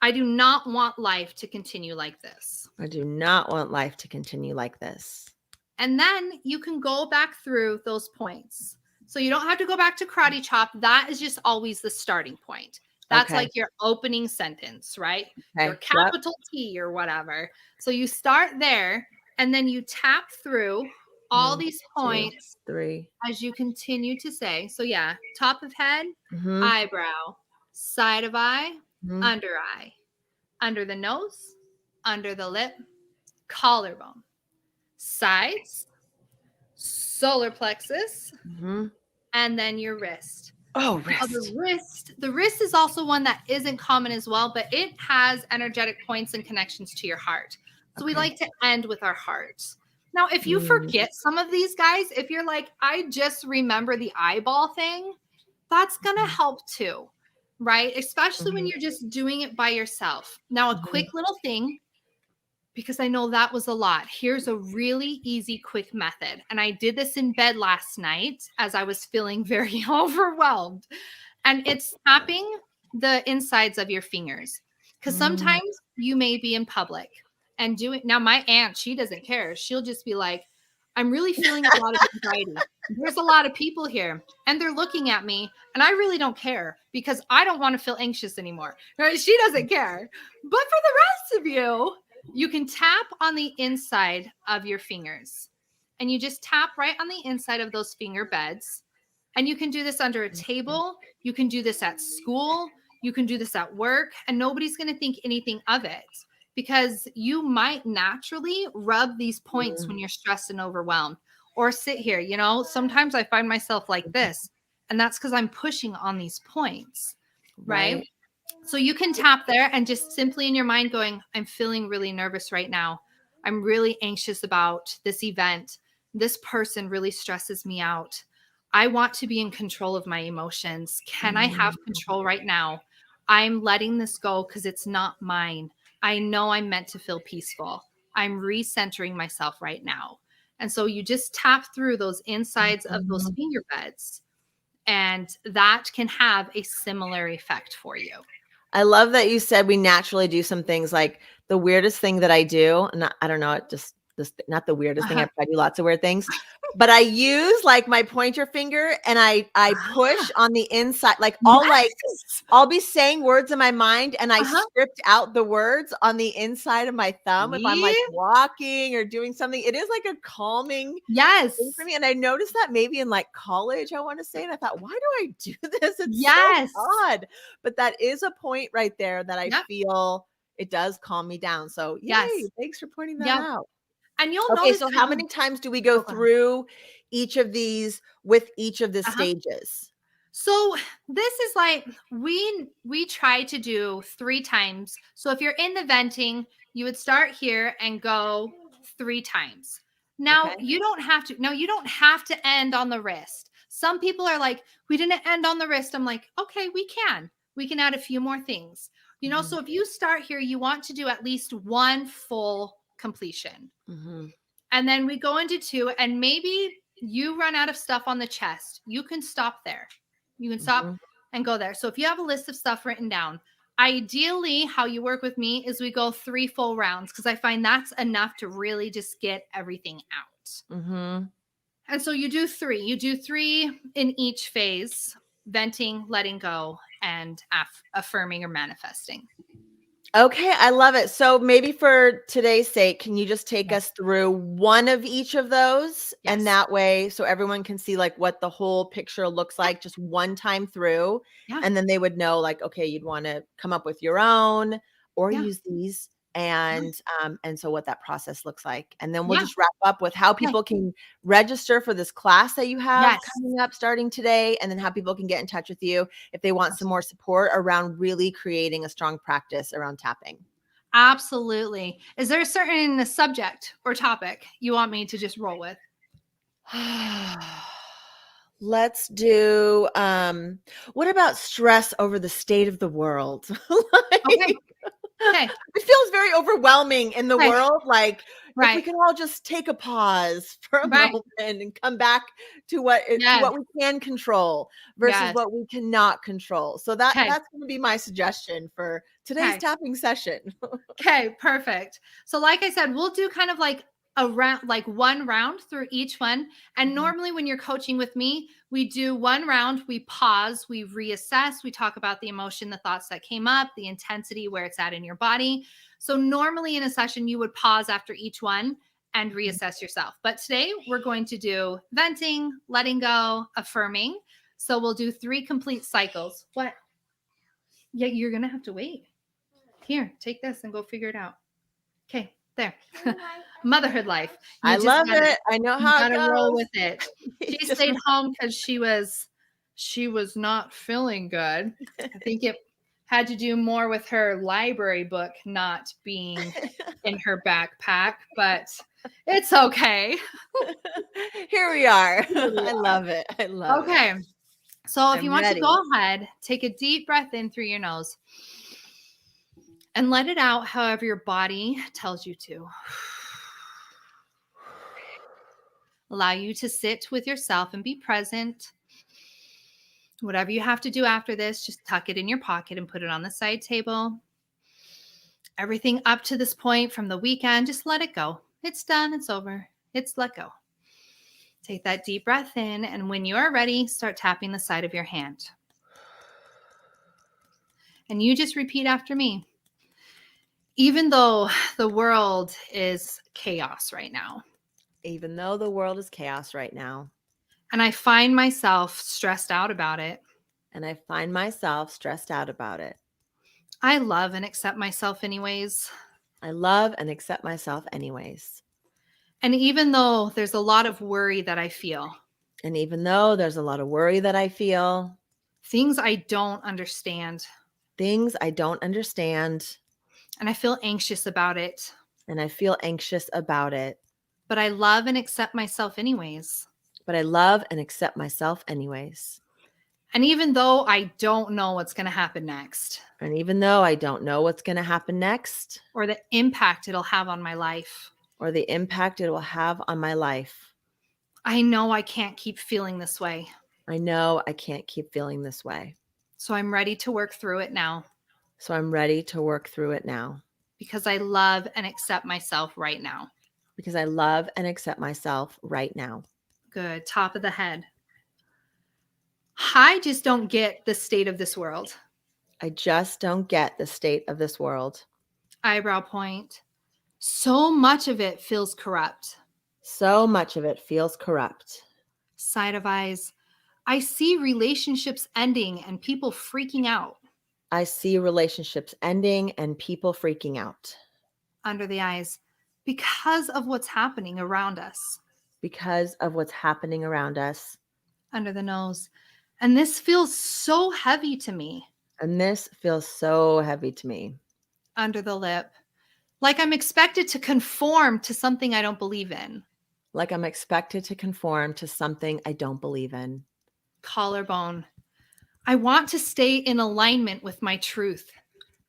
[SPEAKER 3] I do not want life to continue like this.
[SPEAKER 1] I do not want life to continue like this.
[SPEAKER 3] And then you can go back through those points. So you don't have to go back to karate chop. That is just always the starting point. That's like your opening sentence, right? Your capital T or whatever. So you start there and then you tap through all these points
[SPEAKER 1] 3
[SPEAKER 3] as you continue to say. So yeah, top of head, eyebrow, side of eye, under eye, under the nose, under the lip, collarbone, sides, solar plexus, and then your wrist.
[SPEAKER 1] Oh,
[SPEAKER 3] Now,
[SPEAKER 1] wrist.
[SPEAKER 3] the wrist is also one that isn't common as well, but it has energetic points and connections to your heart. So we like to end with our heart. Now, if you forget some of these guys, if you're like, I just remember the eyeball thing, that's going to help too, right? Especially when you're just doing it by yourself. Now, a quick little thing, because I know that was a lot. Here's a really easy, quick method. And I did this in bed last night as I was feeling very overwhelmed. And it's tapping the insides of your fingers. Because sometimes you may be in public and doing. Now, my aunt, she doesn't care. She'll just be like, I'm really feeling a lot of anxiety. There's a lot of people here and they're looking at me and I really don't care because I don't want to feel anxious anymore. Right? She doesn't care. But for the rest of you, you can tap on the inside of your fingers and you just tap right on the inside of those finger beds. And you can do this under a table. You can do this at school. You can do this at work and nobody's going to think anything of it because you might naturally rub these points when you're stressed and overwhelmed or sit here. You know, sometimes I find myself like this and that's because I'm pushing on these points, right? So you can tap there and just simply in your mind going, I'm feeling really nervous right now. I'm really anxious about this event. This person really stresses me out. I want to be in control of my emotions. Can I have control right now? I'm letting this go because it's not mine. I know I'm meant to feel peaceful. I'm recentering myself right now. And so you just tap through those insides of those finger beds, and that can have a similar effect for you.
[SPEAKER 1] I love that you said we naturally do some things. Like the weirdest thing that I do, and I don't know, just this, not the weirdest thing. I do lots of weird things, but I use like my pointer finger and I push on the inside. Like I'll be saying words in my mind and I script out the words on the inside of my thumb. If I'm like walking or doing something, it is like a calming thing for me. And I noticed that maybe in like college, I want to say, and I thought, why do I do this? It's so odd, but that is a point right there that I feel it does calm me down. So yay, thanks for pointing that out.
[SPEAKER 3] And you'll notice.
[SPEAKER 1] So how many times do we go through each of these with each of the stages?
[SPEAKER 3] So this is like, we try to do 3 times. So if you're in the venting, you would start here and go 3 times. Now you don't have to end on the wrist. Some people are like, we didn't end on the wrist. I'm like, okay, we can add a few more things, you know? So if you start here, you want to do at least 1 full completion. And then we go into 2 and maybe you run out of stuff on the chest. You can stop there. You can stop and go there. So if you have a list of stuff written down, ideally how you work with me is we go 3 full rounds because I find that's enough to really just get everything out. And so you do 3. You do 3 in each phase: venting, letting go, and affirming or manifesting.
[SPEAKER 1] Okay, I love it. So maybe for today's sake, can you just take us through one of each of those? And that way, so everyone can see like what the whole picture looks like just one time through. And then they would know like, okay, you'd want to come up with your own or use these. And so what that process looks like. And then we'll just wrap up with how people can register for this class that you have coming up starting today, and then how people can get in touch with you if they want some more support around really creating a strong practice around tapping.
[SPEAKER 3] Absolutely. Is there a certain subject or topic you want me to just roll with?
[SPEAKER 1] Let's do, what about stress over the state of the world?
[SPEAKER 3] Okay. Okay.
[SPEAKER 1] It feels very overwhelming in the
[SPEAKER 3] Okay.
[SPEAKER 1] world. Like, if we
[SPEAKER 3] Right.
[SPEAKER 1] can all just take a pause for a
[SPEAKER 3] Right.
[SPEAKER 1] moment and come back to what
[SPEAKER 3] Yes.
[SPEAKER 1] we can control versus
[SPEAKER 3] Yes.
[SPEAKER 1] what we cannot control. So that's
[SPEAKER 3] Okay.
[SPEAKER 1] going to be my suggestion for today's
[SPEAKER 3] Okay.
[SPEAKER 1] tapping session.
[SPEAKER 3] Okay, perfect. So like I said, we'll do kind of like a round, like one round through each one. And normally when you're coaching with me, we do one round, we pause, we reassess, we talk about the emotion, the thoughts that came up, the intensity, where it's at in your body. So normally in a session, you would pause after each one and reassess yourself. But today we're going to do venting, letting go, affirming. So we'll do 3 complete cycles. What? Yeah, you're going to have to wait. Here, take this and go figure it out. Okay, there. Motherhood life.
[SPEAKER 1] I love it. I know how it
[SPEAKER 3] gotta roll
[SPEAKER 1] goes.
[SPEAKER 3] with it. She
[SPEAKER 1] Just-
[SPEAKER 3] stayed home because she was not feeling good. I think it had to do more with her library book not being in her backpack, but it's okay.
[SPEAKER 1] Here we are. I love it. I love it.
[SPEAKER 3] Okay. So if
[SPEAKER 1] I'm
[SPEAKER 3] you want
[SPEAKER 1] ready.
[SPEAKER 3] to go ahead, take a deep breath in through your nose and let it out however your body tells you to. Allow you to sit with yourself and be present. Whatever you have to do after this, just tuck it in your pocket and put it on the side table. Everything up to this point from the weekend, just let it go. It's done. It's over. It's let go. Take that deep breath in. And when you are ready, start tapping the side of your hand. And you just repeat after me. Even though the world is chaos right now,
[SPEAKER 1] Even though the world is chaos right now,
[SPEAKER 3] and I find myself stressed out about it,
[SPEAKER 1] and I find myself stressed out about it,
[SPEAKER 3] I love and accept myself anyways.
[SPEAKER 1] I love and accept myself anyways.
[SPEAKER 3] And even though there's a lot of worry that I feel,
[SPEAKER 1] And even though there's a lot of worry that I feel,
[SPEAKER 3] things I don't understand,
[SPEAKER 1] things I don't understand,
[SPEAKER 3] and I feel anxious about it,
[SPEAKER 1] and I feel anxious about it,
[SPEAKER 3] but I love and accept myself anyways.
[SPEAKER 1] but I love and accept myself anyways.
[SPEAKER 3] And even though I don't know what's going to happen next,
[SPEAKER 1] And even though I don't know what's going to happen next,
[SPEAKER 3] or the impact it'll have on my life,
[SPEAKER 1] or the impact it will have on my life,
[SPEAKER 3] I know I can't keep feeling this way.
[SPEAKER 1] I know I can't keep feeling this way.
[SPEAKER 3] So I'm ready to work through it now
[SPEAKER 1] So I'm ready to work through it now
[SPEAKER 3] because I love and accept myself right now.
[SPEAKER 1] because I love and accept myself right now.
[SPEAKER 3] Good. Top of the head. I just don't get the state of this world.
[SPEAKER 1] I just don't get the state of this world.
[SPEAKER 3] Eyebrow point. So much of it feels corrupt.
[SPEAKER 1] So much of it feels corrupt.
[SPEAKER 3] Side of eyes. I see relationships ending and people freaking out.
[SPEAKER 1] I see relationships ending and people freaking out.
[SPEAKER 3] Under the eyes. Because of what's happening around us.
[SPEAKER 1] Because of what's happening around us.
[SPEAKER 3] Under the nose. And this feels so heavy to me.
[SPEAKER 1] And this feels so heavy to me.
[SPEAKER 3] Under the lip. Like I'm expected to conform to something I don't believe in.
[SPEAKER 1] Like I'm expected to conform to something I don't believe in.
[SPEAKER 3] Collarbone. I want to stay in alignment with my truth.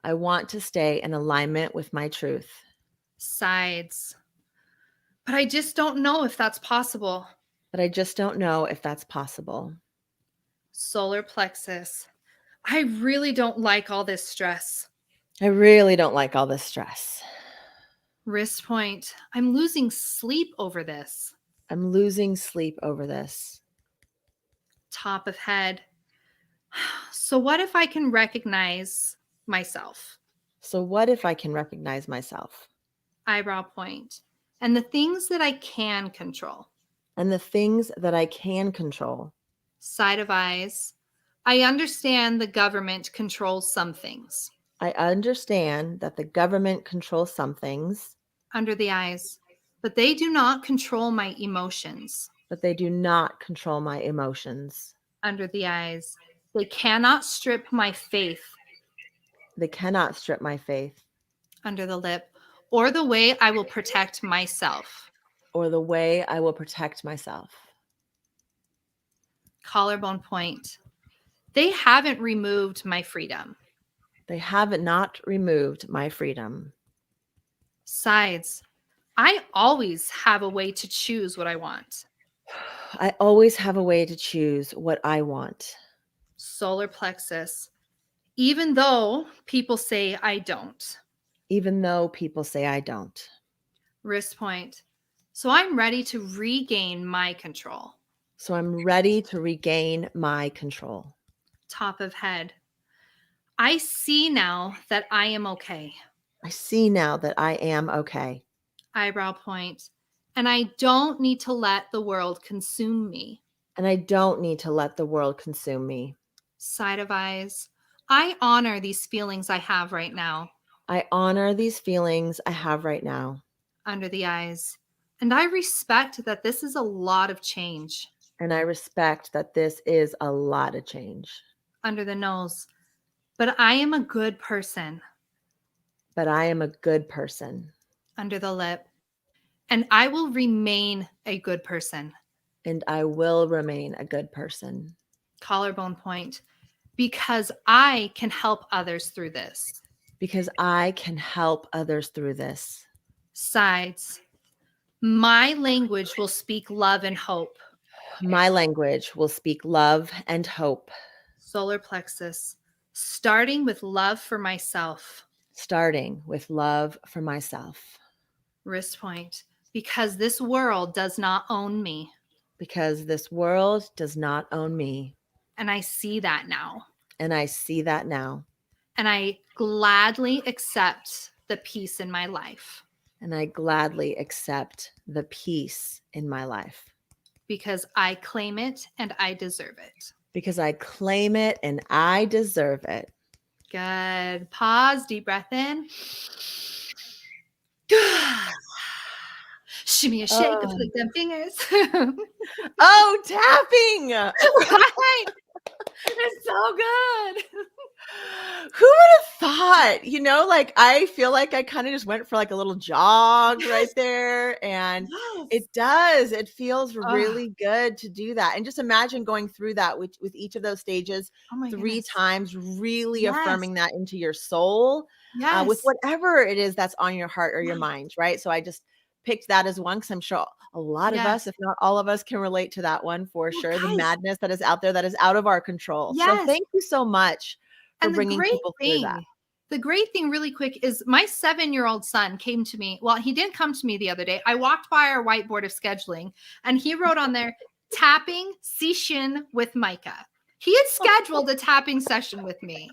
[SPEAKER 1] I want to stay in alignment with my truth.
[SPEAKER 3] Sides. But I just don't know if that's possible.
[SPEAKER 1] But I just don't know if that's possible.
[SPEAKER 3] Solar plexus. I really don't like all this stress.
[SPEAKER 1] I really don't like all this stress.
[SPEAKER 3] Wrist point. I'm losing sleep over this.
[SPEAKER 1] I'm losing sleep over this.
[SPEAKER 3] Top of head. So what if I can recognize myself?
[SPEAKER 1] So what if I can recognize myself?
[SPEAKER 3] Eyebrow point. And the things that I can control.
[SPEAKER 1] And the things that I can control.
[SPEAKER 3] Side of eyes. I understand the government controls some things.
[SPEAKER 1] I understand that the government controls some things.
[SPEAKER 3] Under the eyes. But they do not control my emotions.
[SPEAKER 1] But they do not control my emotions.
[SPEAKER 3] Under the eyes. They cannot strip my faith.
[SPEAKER 1] They cannot strip my faith.
[SPEAKER 3] Under the lip. Or the way I will protect myself.
[SPEAKER 1] Or the way I will protect myself.
[SPEAKER 3] Collarbone point. They haven't removed my freedom.
[SPEAKER 1] They have not removed my freedom.
[SPEAKER 3] Sides. I always have a way to choose what I want.
[SPEAKER 1] I always have a way to choose what I want.
[SPEAKER 3] Solar plexus. Even though people say I don't.
[SPEAKER 1] Even though people say I don't.
[SPEAKER 3] Wrist point. So I'm ready to regain my control.
[SPEAKER 1] So I'm ready to regain my control.
[SPEAKER 3] Top of head. I see now that I am okay.
[SPEAKER 1] I see now that I am okay.
[SPEAKER 3] Eyebrow point. And I don't need to let the world consume me.
[SPEAKER 1] And I don't need to let the world consume me.
[SPEAKER 3] Side of eyes. I honor these feelings I have right now.
[SPEAKER 1] I honor these feelings I have right now.
[SPEAKER 3] Under the eyes. And I respect that this is a lot of change.
[SPEAKER 1] And I respect that this is a lot of change.
[SPEAKER 3] Under the nose. But I am a good person.
[SPEAKER 1] But I am a good person.
[SPEAKER 3] Under the lip. And I will remain a good person.
[SPEAKER 1] And I will remain a good person.
[SPEAKER 3] Collarbone point. Because I can help others through this.
[SPEAKER 1] Because I can help others through this.
[SPEAKER 3] Sides. My language will speak love and hope.
[SPEAKER 1] My language will speak love and hope.
[SPEAKER 3] Solar plexus. Starting with love for myself.
[SPEAKER 1] Starting with love for myself.
[SPEAKER 3] Wrist point. Because this world does not own me.
[SPEAKER 1] Because this world does not own me.
[SPEAKER 3] And I see that now.
[SPEAKER 1] And I see that now.
[SPEAKER 3] And I gladly accept the peace in my life.
[SPEAKER 1] And I gladly accept the peace in my life.
[SPEAKER 3] Because I claim it and I deserve it.
[SPEAKER 1] Because I claim it and I deserve it.
[SPEAKER 3] Good. Pause, deep breath in. Shimmy a shake, flick them fingers.
[SPEAKER 1] Oh, tapping.
[SPEAKER 3] Right. It's so good.
[SPEAKER 1] Who would have thought? You know, like I feel like I kind of just went for like a little jog right there. And it does. It feels really good to do that. And just imagine going through that with each of those stages 3 times, really affirming that into your soul with whatever it is that's on your heart or your mind, right? So I just picked that as one because I'm sure a lot of us, if not all of us, can relate to that one for sure. The madness that is out there that is out of our control. So thank you so much for bringing people through that.
[SPEAKER 3] The great thing really quick is my 7-year-old son came to me. Well, he didn't come to me the other day. I walked by our whiteboard of scheduling and he wrote on there, tapping session with Micah. He had scheduled a tapping session with me.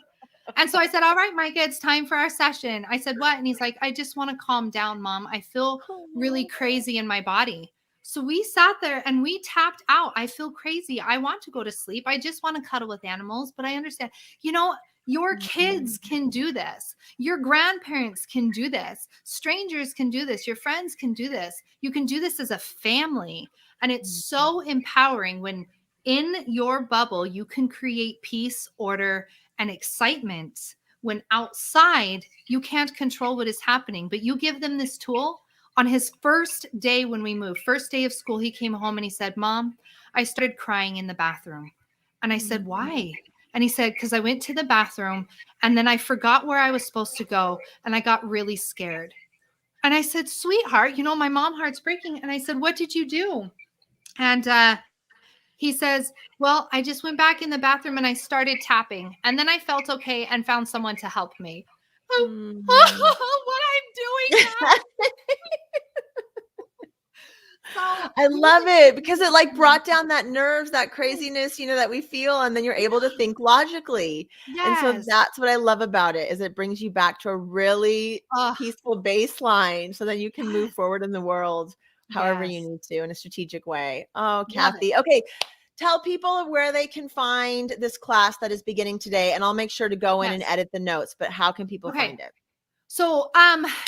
[SPEAKER 3] And so I said, all right, Micah, it's time for our session. I said, what? And he's like, I just want to calm down, Mom. I feel really crazy in my body. So we sat there and we tapped out. I feel crazy. I want to go to sleep. I just want to cuddle with animals. But I understand, you know, your kids can do this. Your grandparents can do this. Strangers can do this. Your friends can do this. You can do this as a family. And it's so empowering when in your bubble, you can create peace, order, and excitement when outside you can't control what is happening, but you give them this tool. On his first day when we moved, first day of school, he came home and he said, Mom, I started crying in the bathroom. And I said, why? And he said, because I went to the bathroom and then I forgot where I was supposed to go and I got really scared. And I said, sweetheart, you know, my mom heart's breaking. And I said, what did you do? And he says, well, I just went back in the bathroom and I started tapping. And then I felt okay and found someone to help me. What I'm doing now.
[SPEAKER 1] I love it because it like brought down that nerves, that craziness, you know, that we feel. And then you're able to think logically. And so that's what I love about it is it brings you back to a really peaceful baseline. So then you can move forward in the world however you need to in a strategic way. Oh, Cathy. Okay. Tell people where they can find this class that is beginning today. And I'll make sure to go in and edit the notes, but how can people find it?
[SPEAKER 3] So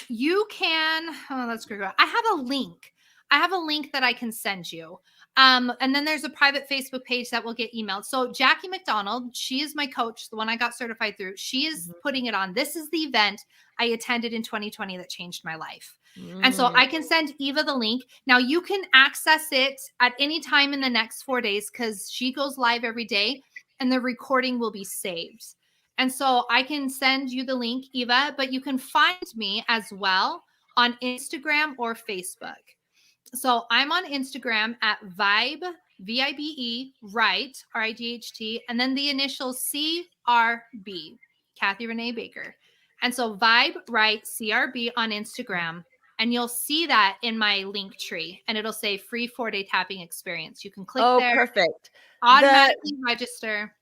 [SPEAKER 3] you can, let's go. I have a link. I have a link that I can send you. And then there's a private Facebook page that will get emailed. So Jackie McDonald, she is my coach, the one I got certified through. She is putting it on. This is the event I attended in 2020 that changed my life. And so I can send Eva the link. Now you can access it at any time in the next 4 days because she goes live every day and the recording will be saved. And so I can send you the link, Eva, but you can find me as well on Instagram or Facebook. So I'm on Instagram at vibe, V-I-B-E, right, R-I-G-H-T, and then the initials C-R-B, Cathy Renee Baker. And so vibe, right, C-R-B on Instagram. And you'll see that in my Linktree, and it'll say free 4-day tapping experience. You can click there.
[SPEAKER 1] Perfect.
[SPEAKER 3] Automatically register.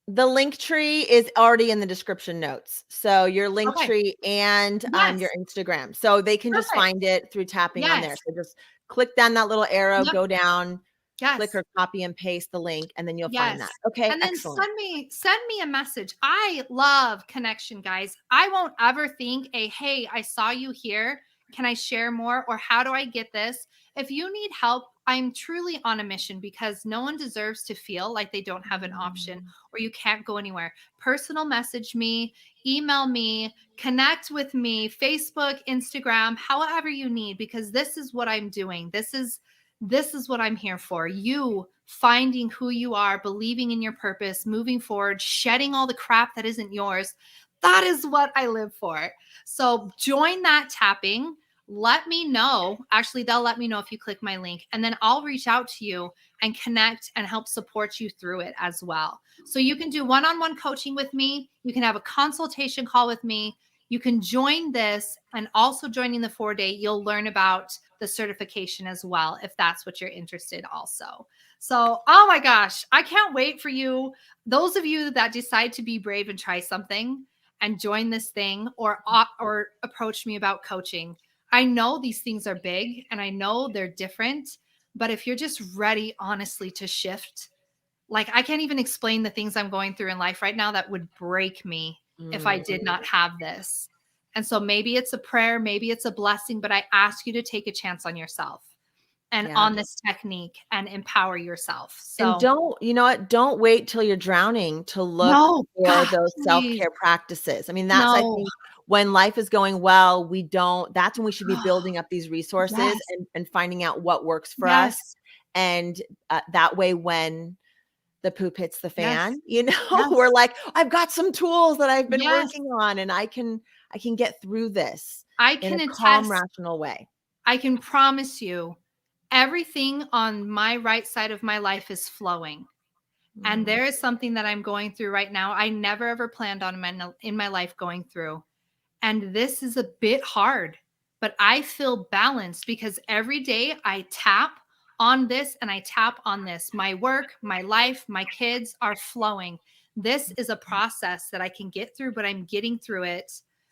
[SPEAKER 1] The Linktree is already in the description notes. So your Linktree and your Instagram. So they can just find it through tapping on there. So just click down that little arrow, go down, click or copy and paste the link, and then you'll find that. Okay.
[SPEAKER 3] And then
[SPEAKER 1] excellent.
[SPEAKER 3] send me a message. I love connection, guys. I won't ever think hey, I saw you here. Can I share more? Or how do I get this? If you need help, I'm truly on a mission because no one deserves to feel like they don't have an option or you can't go anywhere. Personal message me, email me, connect with me, Facebook, Instagram, however you need, because this is what I'm doing. This is what I'm here for. You finding who you are, believing in your purpose, moving forward, shedding all the crap that isn't yours. That is what I live for. So join that tapping. Let me know. Actually, they'll let me know if you click my link, and then I'll reach out to you and connect and help support you through it as well. So you can do one-on-one coaching with me. You can have a consultation call with me. You can join this, and also joining the 4-day, you'll learn about the certification as well, if that's what you're interested also. So, oh my gosh, I can't wait for you. Those of you that decide to be brave and try something and join this thing or approach me about coaching. I know these things are big and I know they're different, but if you're just ready, honestly, to shift, like I can't even explain the things I'm going through in life right now that would break me if I did not have this. And so maybe it's a prayer, maybe it's a blessing, but I ask you to take a chance on yourself and on this technique and empower yourself. So
[SPEAKER 1] And don't wait till you're drowning to look for those self-care practices. I mean, that's, I think, when life is going well, that's when we should be building up these resources and finding out what works for us. And that way, when the poop hits the fan, we're like, I've got some tools that I've been working on and I can get through this in a calm, rational way.
[SPEAKER 3] I can promise you everything on my right side of my life is flowing. And there is something that I'm going through right now. I never ever planned on in my life going through. And this is a bit hard, but I feel balanced because every day I tap on this and I tap on this. My work, my life, my kids are flowing. This is a process that I can get through, but I'm getting through it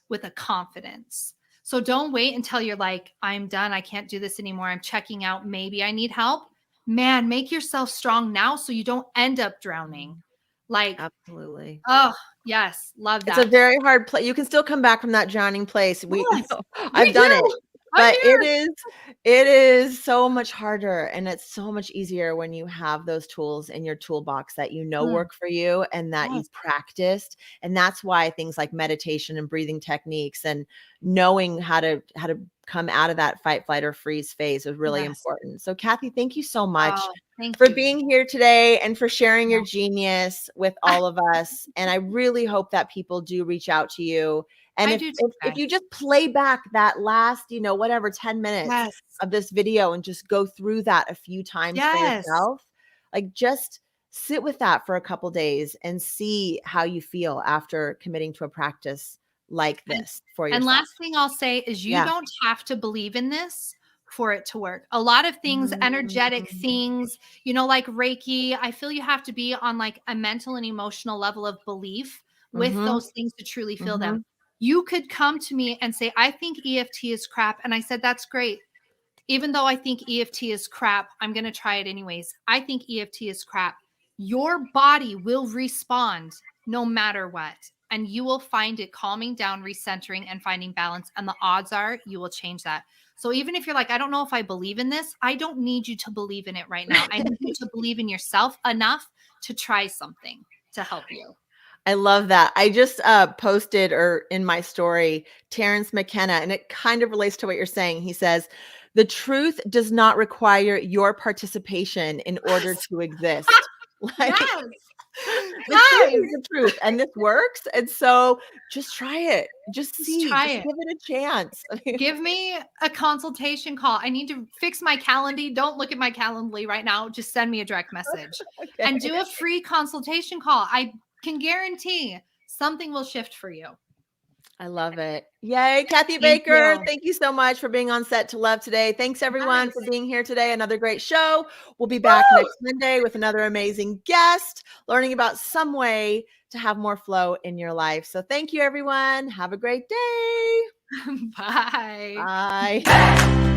[SPEAKER 3] with a confidence. So don't wait until you're like, I'm done. I can't do this anymore. I'm checking out. Maybe I need help. Man, make yourself strong now so you don't end up drowning. Like,
[SPEAKER 1] absolutely.
[SPEAKER 3] Oh, yes. Love that.
[SPEAKER 1] It's a very hard place. You can still come back from that drowning place. I've done it. But it is so much harder, and it's so much easier when you have those tools in your toolbox that work for you and that you've practiced. And that's why things like meditation and breathing techniques and knowing how to come out of that fight, flight, or freeze phase is really important. So Cathy, thank you so much for being here today and for sharing your genius with all of us. And I really hope that people do reach out to you. And if you just play back that last, 10 minutes of this video and just go through that a few times for yourself, like just sit with that for a couple days and see how you feel after committing to a practice like this for yourself.
[SPEAKER 3] And last thing I'll say is you don't have to believe in this for it to work. A lot of things, energetic things, like Reiki, I feel you have to be on like a mental and emotional level of belief with those things to truly feel them. You could come to me and say, I think EFT is crap. And I said, that's great. Even though I think EFT is crap, I'm going to try it anyways. I think EFT is crap. Your body will respond no matter what. And you will find it calming down, recentering, and finding balance. And the odds are you will change that. So even if you're like, I don't know if I believe in this, I don't need you to believe in it right now. I need you to believe in yourself enough to try something to help you.
[SPEAKER 1] I love that. I just posted or in my story, Terrence McKenna, and it kind of relates to what you're saying. He says, the truth does not require your participation in order to exist. Like,
[SPEAKER 3] Yes.
[SPEAKER 1] the truth is the truth, and this works. And so just try it. Just see,
[SPEAKER 3] try
[SPEAKER 1] just
[SPEAKER 3] it.
[SPEAKER 1] give it a chance.
[SPEAKER 3] Give me a consultation call. I need to fix my Calendly. Don't look at my Calendly right now. Just send me a direct message and do a free consultation call. I can guarantee something will shift for you.
[SPEAKER 1] I love it. Yay, Cathy Baker. Thank you so much for being on Set to Love today. Thanks everyone for being here today. Another great show. We'll be back next Monday with another amazing guest, learning about some way to have more flow in your life. So thank you, everyone. Have a great day.
[SPEAKER 3] Bye.
[SPEAKER 1] Bye.